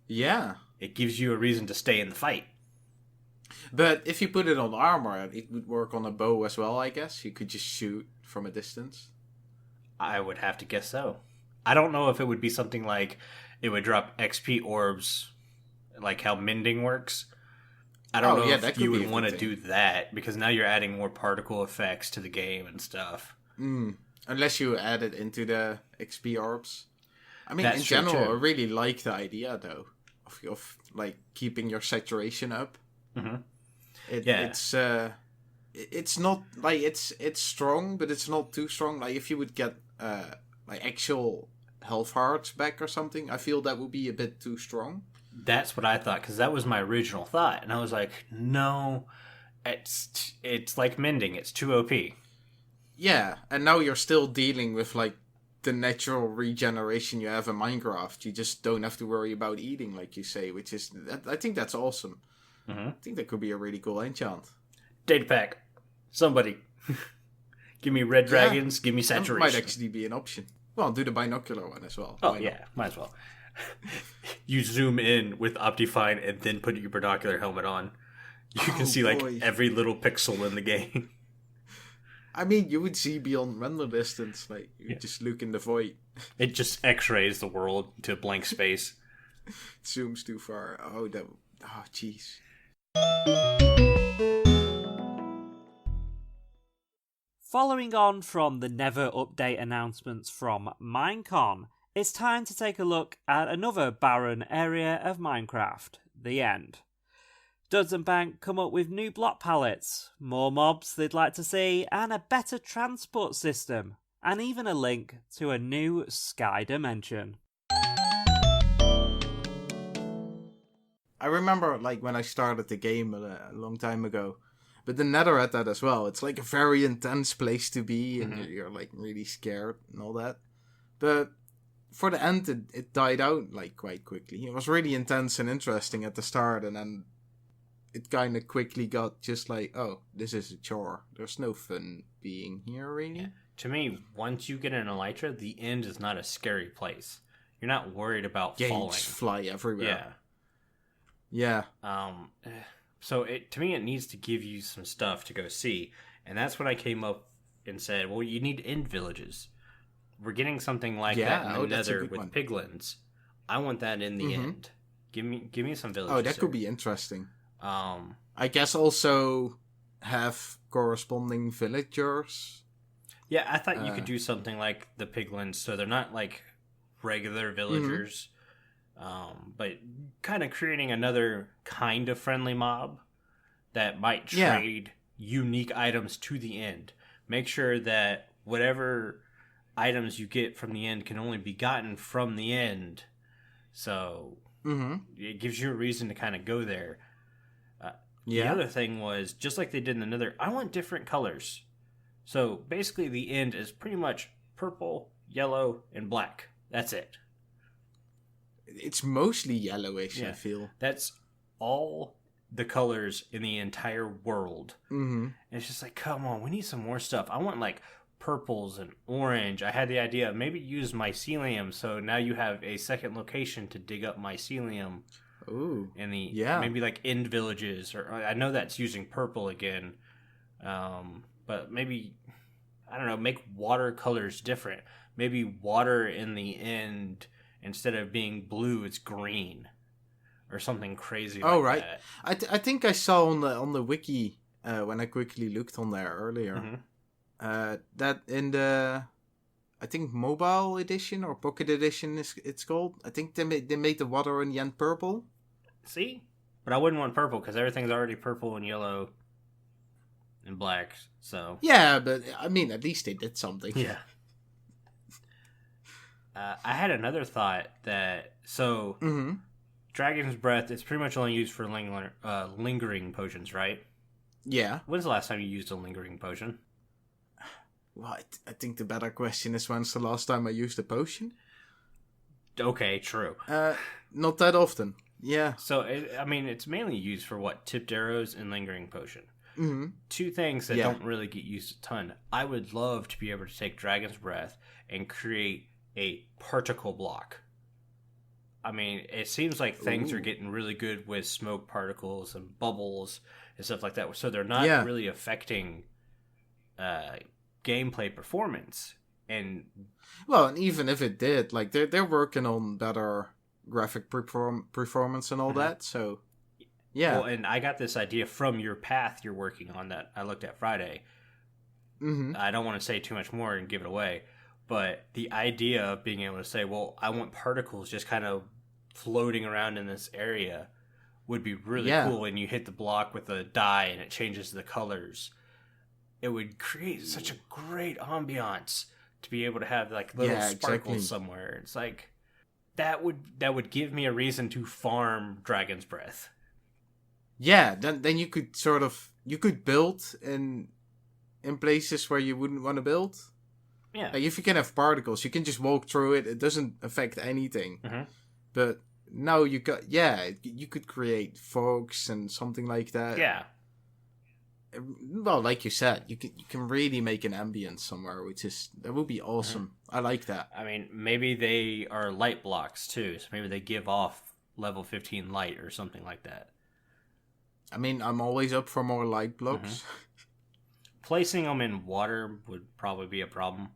C: Yeah.
B: It gives you a reason to stay in the fight.
C: But if you put it on armor, it would work on a bow as well, I guess. You could just shoot from a distance.
B: I would have to guess so. I don't know if it would be something like it would drop XP orbs, like how mending works. I don't know
C: that
B: if
C: could
B: you
C: be
B: would
C: a
B: want to
C: good
B: do
C: thing.
B: that, because now you're adding more particle effects to the game and stuff.
C: Unless you add it into the XP orbs. I mean,
B: That's
C: in
B: true,
C: general,
B: too.
C: I really like the idea, though, of like, keeping your saturation up.
B: Mm-hmm.
C: It's not, like, it's strong, but it's not too strong. Like, if you would get, like, actual health hearts back or something, I feel that would be a bit too strong.
B: That's what I thought, because that was my original thought. And I was like, no, it's like mending. It's too OP.
C: Yeah, and now you're still dealing with, like, the natural regeneration you have in Minecraft. You just don't have to worry about eating, like you say, which is... I think that's awesome.
B: Mm-hmm.
C: I think that could be a really cool enchant.
B: Data pack. Somebody. Give me red dragons, give me
C: That
B: saturation.
C: might actually be an option. Well, do the binocular one as well.
B: Oh,
C: Why not?
B: yeah, might as well. You zoom in with Optifine and then put your binocular helmet on. You can see, like,
C: boy.
B: every little pixel in the game.
C: I mean, you would see beyond render distance. Like, you would just look in the void.
B: It just x-rays the world to blank space.
C: It zooms too far. Oh, jeez.
A: Following on from the Nether update announcements from Minecon, it's time to take a look at another barren area of Minecraft, the End. Duds and Bank come up with new block palettes, more mobs they'd like to see, and a better transport system, and even a link to a new sky dimension.
C: I remember, like, when I started the game a long time ago. But the Nether had that as well. It's, like, a very intense place to be, and you're, like, really scared and all that. But for the end, it died out, like, quite quickly. It was really intense and interesting at the start, and then it kind of quickly got just like, oh, this is a chore. There's no fun being here, really.
B: Yeah. To me, once you get an elytra, the End is not a scary place. You're not worried about falling.
C: Games fly everywhere.
B: Yeah.
C: Yeah.
B: So to me, it needs to give you some stuff to go see. And that's when I came up and said, well, you need end villages. We're getting something like that in the Nether with piglins. I want that in the end. Give me some villages.
C: Oh, that could be interesting.
B: Um,
C: I guess also have corresponding villagers.
B: Yeah, I thought you could do something like the piglins, so they're not like regular villagers, but kind of creating another kind of friendly mob that might trade unique items to the end. Make sure that whatever items you get from the end can only be gotten from the end, so it gives you a reason to kind of go there. The other thing was, just like they did in the Nether, I want different colors. So basically the end is pretty much purple, yellow, and black. That's it.
C: It's mostly yellowish, I feel.
B: That's all the colors in the entire world. And it's just like, come on, we need some more stuff. I want like purples and orange. I had the idea of maybe use mycelium, so now you have a second location to dig up mycelium.
C: Ooh.
B: In the maybe like end villages, or I know that's using purple again, but maybe, I don't know, make watercolors different. Maybe water in the end, instead of being blue, it's green, or something crazy. That.
C: I think I saw on the wiki when I quickly looked on there earlier that in the, I think, mobile edition or pocket edition it's called. I think they made the water in the end purple.
B: See? But I wouldn't want purple, because everything's already purple and yellow and black, so...
C: Yeah, but, I mean, at least they did something.
B: Yeah. I had another thought that... So, Dragon's Breath, it's pretty much only used for lingering potions, right?
C: Yeah.
B: When's the last time you used a lingering potion?
C: Well, I think the better question is, when's the last time I used a potion?
B: Okay, true.
C: Not that often. Yeah.
B: So, it's mainly used for what? Tipped arrows and lingering potion. Two things that don't really get used a ton. I would love to be able to take Dragon's Breath and create a particle block. I mean, it seems like things are getting really good with smoke particles and bubbles and stuff like that. So they're not really affecting gameplay performance. And
C: even if it did, like they're working on better graphic performance and all that. So Yeah.
B: Well, and I got this idea from your path you're working on that I looked at Friday.
C: Mm-hmm.
B: I don't want to say too much more and give it away, but the idea of being able to say, well, I want particles just kind of floating around in this area would be really cool. And you hit the block with a dye and it changes the colors. It would create such a great ambiance to be able to have like little sparkles somewhere. It's like that would give me a reason to farm Dragon's Breath.
C: Yeah, then you could you could build in places where you wouldn't want to build.
B: Yeah.
C: Like if you can have particles, you can just walk through it. It doesn't affect anything.
B: Mm-hmm.
C: But now you could create fogs and something like that.
B: Yeah.
C: Well, like you said, you can really make an ambience somewhere, that would be awesome. Mm-hmm. I like that.
B: I mean, maybe they are light blocks too, so maybe they give off level 15 light or something like that.
C: I mean, I'm always up for more light blocks.
B: Mm-hmm. Placing them in water would probably be a problem.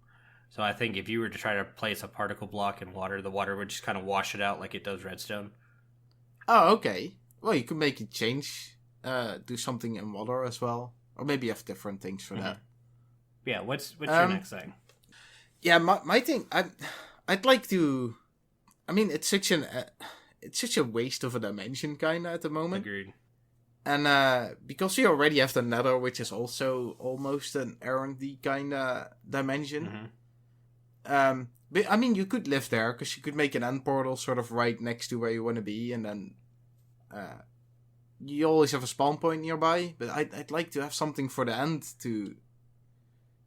B: So I think if you were to try to place a particle block in water, the water would just kind of wash it out like it does redstone.
C: Oh, okay. Well, you could make it change. Do something in water as well, or maybe have different things for that.
B: Yeah, what's your next thing?
C: Yeah, my thing. I'd like to. I mean, it's such a waste of a dimension kind of at the moment.
B: Agreed.
C: And because we already have the Nether, which is also almost an R&D kind of dimension.
B: Mm-hmm.
C: But I mean, you could live there because you could make an end portal sort of right next to where you want to be, and then. You always have a spawn point nearby, but I'd like to have something for the end to...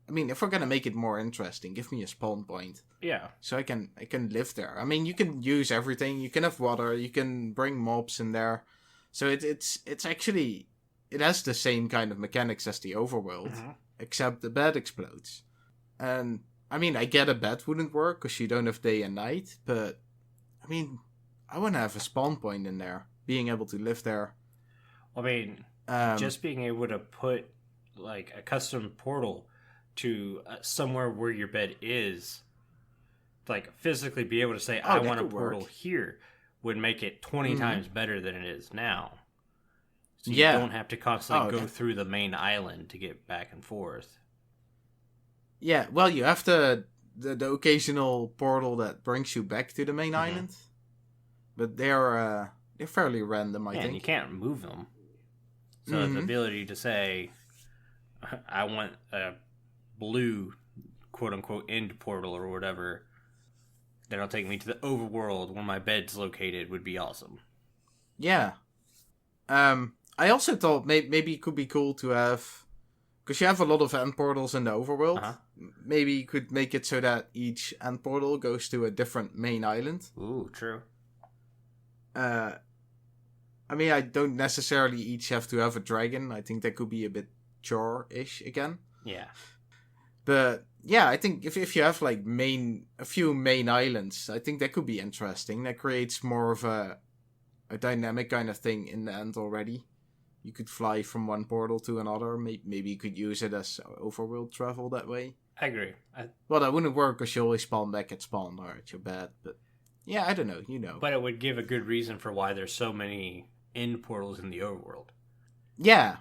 C: I mean, if we're gonna make it more interesting, give me a spawn point.
B: Yeah.
C: So I can live there. I mean, you can use everything. You can have water. You can bring mobs in there. So it's actually... It has the same kind of mechanics as the overworld, except the bed explodes. And, I mean, I get a bed wouldn't work because you don't have day and night, but... I mean, I want to have a spawn point in there. Being able to live there.
B: I mean, just being able to put like a custom portal to somewhere where your bed is, like physically be able to say, I want a portal here, would make it 20 times better than it is now. So you don't have to constantly go through the main island to get back and forth.
C: Yeah, well, you have the occasional portal that brings you back to the main island, but they're fairly random, I think.
B: And you can't move them. So the ability to say, I want a blue, quote-unquote, end portal or whatever, that'll take me to the overworld where my bed's located would be awesome.
C: Yeah. I also thought maybe it could be cool to have... Because you have a lot of end portals in the overworld. Uh-huh. Maybe you could make it so that each end portal goes to a different main island.
B: Ooh, true.
C: I mean, I don't necessarily each have to have a dragon. I think that could be a bit chore-ish again.
B: Yeah.
C: But, yeah, I think if you have, like, a few main islands, I think that could be interesting. That creates more of a dynamic kind of thing in the end already. You could fly from one portal to another. Maybe you could use it as overworld travel that way.
B: I agree.
C: Well, that wouldn't work because you always spawn back at spawn or at your bed. But, yeah, I don't know. You know.
B: But it would give a good reason for why there's so many end portals in the overworld.
C: Yeah.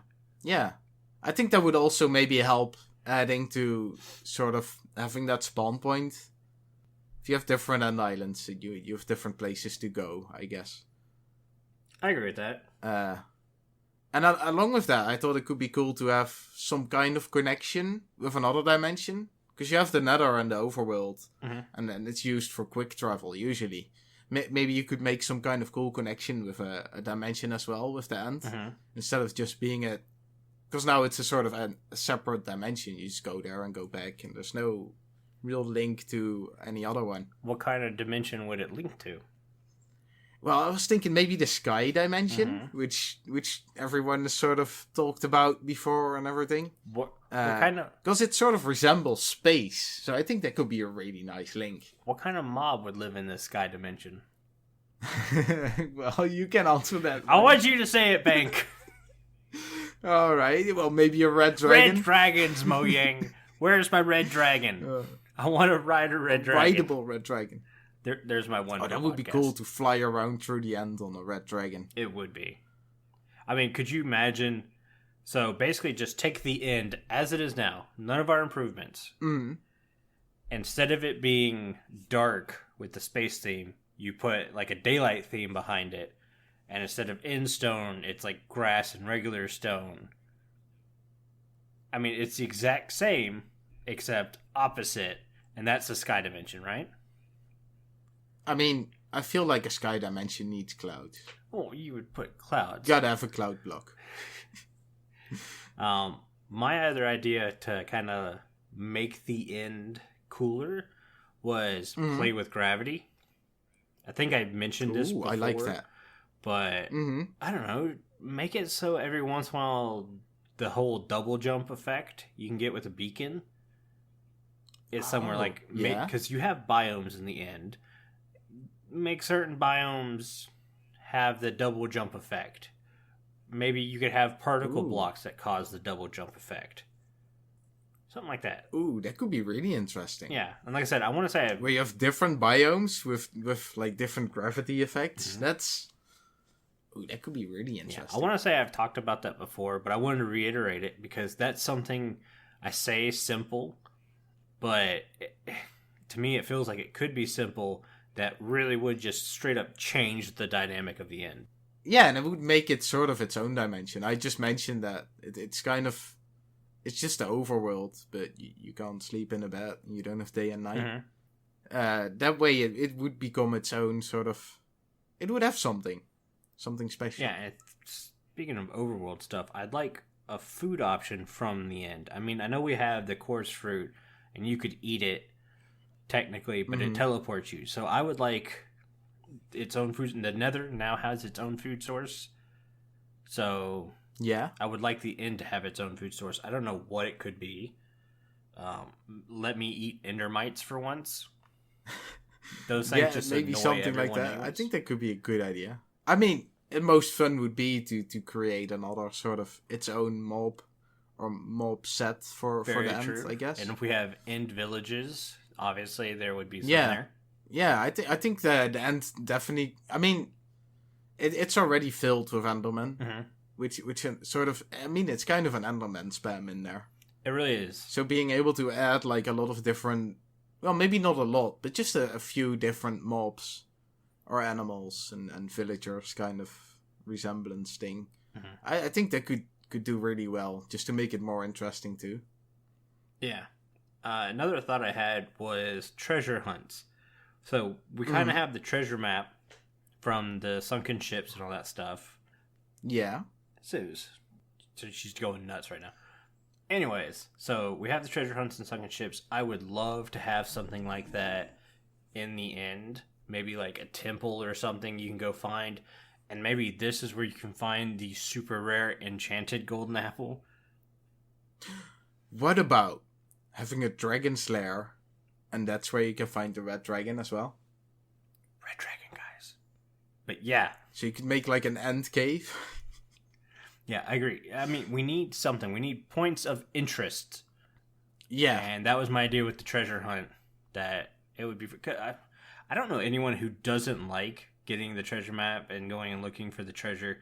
C: I think that would also maybe help adding to sort of having that spawn point. If you have different end islands, you have different places to go, I guess.
B: I agree with that.
C: And along with that, I thought it could be cool to have some kind of connection with another dimension. Because you have the Nether and the overworld, and then it's used for quick travel, usually. Maybe you could make some kind of cool connection with a dimension as well, with the end. Instead of just being a... Because now it's a sort of a separate dimension. You just go there and go back, and there's no real link to any other one.
B: What kind of dimension would it link to?
C: Well, I was thinking maybe the sky dimension, which everyone has sort of talked about before and everything.
B: What kind of...
C: Because it sort of resembles space, so I think that could be a really nice link.
B: What kind of mob would live in this sky dimension?
C: Well, you can answer that.
B: I want you to say it, Bank.
C: Alright, well, maybe a red dragon.
B: Red dragons, Mojang. Where's my red dragon? I want to ride a red dragon.
C: Rideable red dragon.
B: There's my one.
C: Oh, that would be cool to fly around through the end on a red dragon.
B: It would be. I mean, could you imagine? So basically, just take the end as it is now. None of our improvements.
C: Mm.
B: Instead of it being dark with the space theme, you put like a daylight theme behind it. And instead of end stone, it's like grass and regular stone. I mean, it's the exact same, except opposite. And that's the sky dimension, right?
C: I mean, I feel like a sky dimension needs clouds.
B: Well, you would put clouds.
C: Gotta have a cloud block.
B: My other idea to kind of make the end cooler was play with gravity. I think I mentioned this before.
C: I like that.
B: But, I don't know, make it so every once in a while the whole double jump effect you can get with a beacon is somewhere like... Because you have biomes in the end. Make certain biomes have the double jump effect. Maybe you could have particle blocks that cause the double jump effect. Something like that.
C: Ooh, that could be really interesting.
B: Yeah, and like I said, I want to say...
C: Where you have different biomes with like different gravity effects. That's... Ooh, that could be really interesting.
B: Yeah, I want to say I've talked about that before, but I wanted to reiterate it because that's something I say simple, but to me it feels like it could be simple that really would just straight up change the dynamic of the end.
C: Yeah, and it would make it sort of its own dimension. I just mentioned that it's kind of... It's just the overworld, but you can't sleep in a bed, and you don't have day and night. That way it would become its own sort of... It would have something special.
B: Yeah, speaking of overworld stuff, I'd like a food option from the end. I mean, I know we have the coarse fruit, and you could eat it, technically, but it teleports you. So I would like its own food. And the Nether now has its own food source. So
C: yeah,
B: I would like the end to have its own food source. I don't know what it could be. Let me eat endermites for once. Those things just
C: maybe
B: annoy
C: something like that.
B: anyways.
C: I think that could be a good idea. I mean, the most fun would be to create another sort of its own mob or mob set for the end, I guess.
B: And if we have end villages, obviously there would be some
C: Yeah.
B: there.
C: Yeah, I think the end definitely... I mean, it's already filled with Endermen, which sort of... I mean, it's kind of an Enderman spam in there.
B: It really is.
C: So being able to add like a lot of different... Well, maybe not a lot, but just a few different mobs or animals and villagers kind of resemblance thing. I think that could do really well, just to make it more interesting too.
B: Yeah. Another thought I had was treasure hunts. So we kind of have the treasure map from the sunken ships and all that stuff.
C: Yeah.
B: So she's going nuts right now. Anyways, so we have the treasure hunts and sunken ships. I would love to have something like that in the end. Maybe like a temple or something you can go find. And maybe this is where you can find the super rare enchanted golden apple.
C: What about having a dragon's lair, and that's where you can find the red dragon as well?
B: Red dragon, guys. But yeah.
C: So you could make like an end cave.
B: Yeah, I agree. I mean, we need something. We need points of interest.
C: Yeah.
B: And that was my idea with the treasure hunt. That it would be... I don't know anyone who doesn't like getting the treasure map and going and looking for the treasure.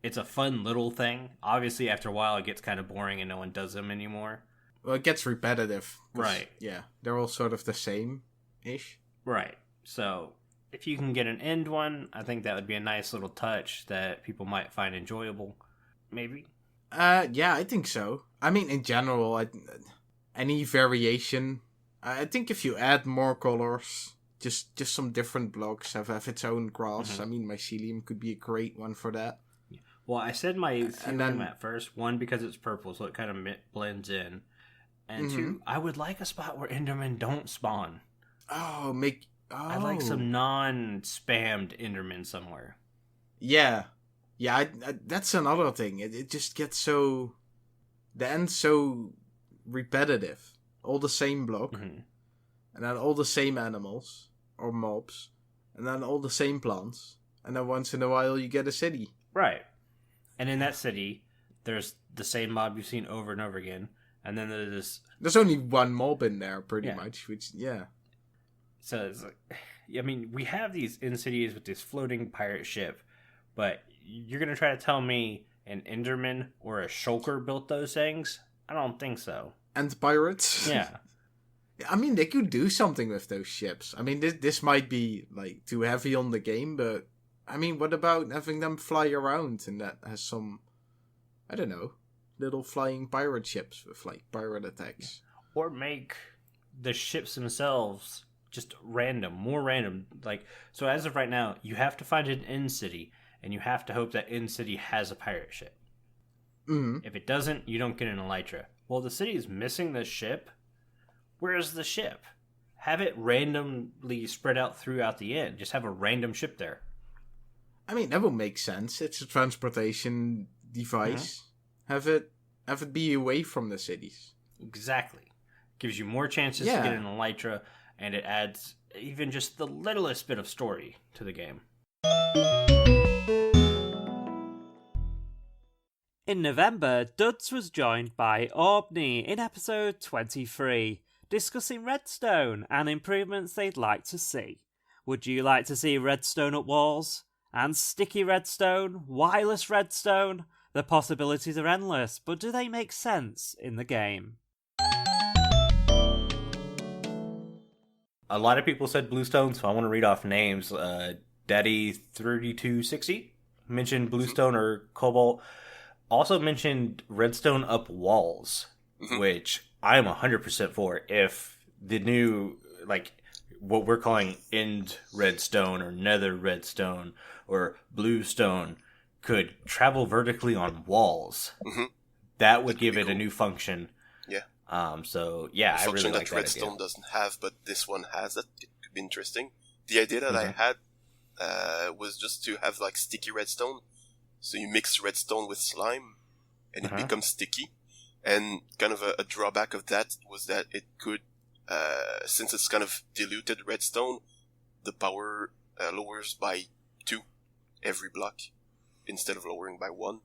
B: It's a fun little thing. Obviously, after a while, it gets kind of boring and no one does them anymore.
C: Well, it gets repetitive.
B: Right.
C: Yeah, they're all sort of the same-ish.
B: Right. So, if you can get an end one, I think that would be a nice little touch that people might find enjoyable. Maybe?
C: Yeah, I think so. I mean, in general, any variation... I think if you add more colors... Just some different blocks have its own grass. I mean, mycelium could be a great one for that.
B: Well, I said mycelium at first. One, because it's purple, so it kind of blends in. And two, I would like a spot where Endermen don't spawn. I'd like some non-spammed Endermen somewhere.
C: Yeah. Yeah, that's another thing. It just gets so... The end's so repetitive. All the same block. And then all the same animals. Or mobs. And then all the same plants. And then once in a while you get a city.
B: Right. And in that city, there's the same mob you've seen over and over again. And then
C: there's only one mob in there, pretty much. Which, yeah.
B: So, it's like... I mean, we have these in cities with this floating pirate ship. But you're going to try to tell me an Enderman or a Shulker built those things? I don't think so.
C: And pirates?
B: Yeah.
C: I mean, they could do something with those ships. I mean, this might be, like, too heavy on the game, but... I mean, what about having them fly around and that has some... I don't know, little flying pirate ships with, like, pirate attacks.
B: Or make the ships themselves just random, more random. Like, so as of right now, you have to find an end city, and you have to hope that end city has a pirate ship.
C: Mm-hmm.
B: If it doesn't, you don't get an elytra. Well, the city is missing the ship. Where's the ship? Have it randomly spread out throughout the end. Just have a random ship there.
C: I mean, that would make sense. It's a transportation device. Mm-hmm. Have it be away from the cities.
B: Exactly. Gives you more chances to get an elytra, and it adds even just the littlest bit of story to the game.
A: In November, Duds was joined by Orbney in episode 23, discussing Redstone and improvements they'd like to see. Would you like to see redstone up walls? And sticky redstone? Wireless redstone? The possibilities are endless, but do they make sense in the game?
B: A lot of people said bluestone, so I want to read off names. Daddy3260 mentioned bluestone or cobalt. Also mentioned redstone up walls, which I am 100% for. If the new, like, what we're calling end redstone or nether redstone or bluestone could travel vertically on walls, that would give it a new function.
E: Yeah.
B: So yeah, I really like that
E: redstone
B: idea.
E: doesn't have, but this one has. That could be interesting. The idea that I had was just to have like sticky redstone. So you mix redstone with slime, and it becomes sticky. And kind of a drawback of that was that it could, since it's kind of diluted redstone, the power lowers by 2 every block instead of lowering by 1.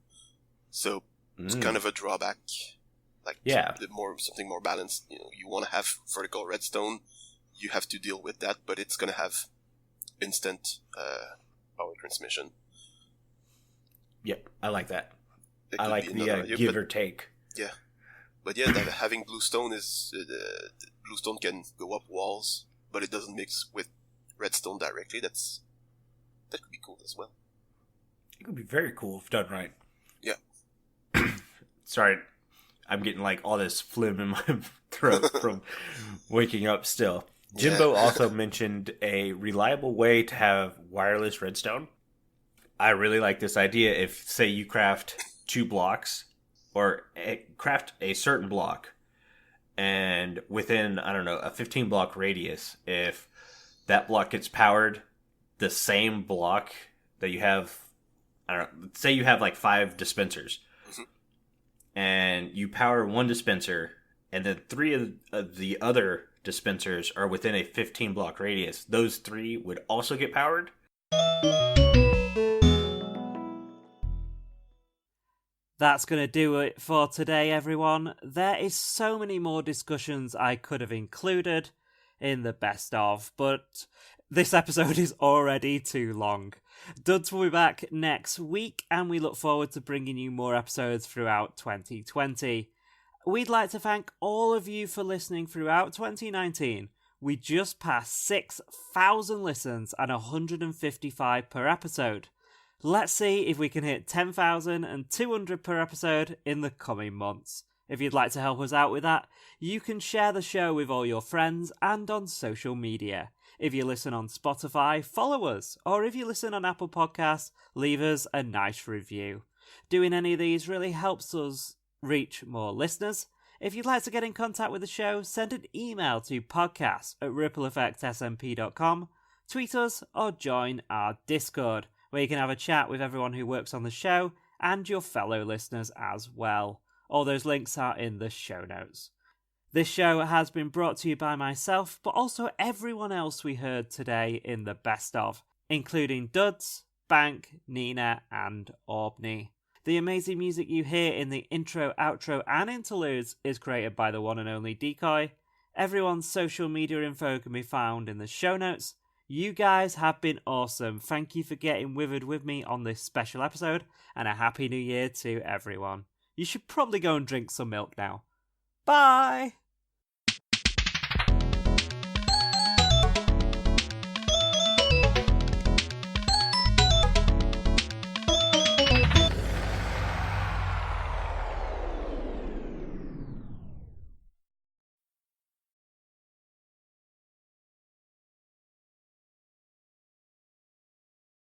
E: So it's kind of a drawback. Like something more balanced. You know, you want to have vertical redstone, you have to deal with that, but it's gonna have instant power transmission.
B: Yep, I like that. I like the give or take.
E: Yeah, but yeah, that having bluestone is bluestone can go up walls, but it doesn't mix with redstone directly. That could be cool as well.
B: It could be very cool if done right.
E: Yeah.
B: Sorry, I'm getting like all this phlegm in my throat from waking up still. Jimbo also mentioned a reliable way to have wireless redstone. I really like this idea. If, say, you craft 2 blocks, or craft a certain block, and within, I don't know, a 15-block radius, if that block gets powered, the same block that you have, I don't know, say you have like 5 dispensers, and you power 1 dispenser, and then 3 of the other dispensers are within a 15-block radius, those 3 would also get powered.
A: That's going to do it for today, everyone. There is so many more discussions I could have included in the best of, but this episode is already too long. Duds will be back next week, and we look forward to bringing you more episodes throughout 2020. We'd like to thank all of you for listening throughout 2019. We just passed 6,000 listens and 155 per episode. Let's see if we can hit 10,200 per episode in the coming months. If you'd like to help us out with that, you can share the show with all your friends and on social media. If you listen on Spotify, follow us. Or if you listen on Apple Podcasts, leave us a nice review. Doing any of these really helps us reach more listeners. If you'd like to get in contact with the show, send an email to podcast@rippleeffectsmp.com, tweet us, or join our Discord, where you can have a chat with everyone who works on the show and your fellow listeners as well. All those links are in the show notes. This show has been brought to you by myself, but also everyone else we heard today in the best of, including Duds, Bank, Nina, and Orbney. The amazing music you hear in the intro, outro, and interludes is created by the one and only Decoy. Everyone's social media info can be found in the show notes. You guys have been awesome. Thank you for getting withered with me on this special episode, and a happy new year to everyone. You should probably go and drink some milk now. Bye!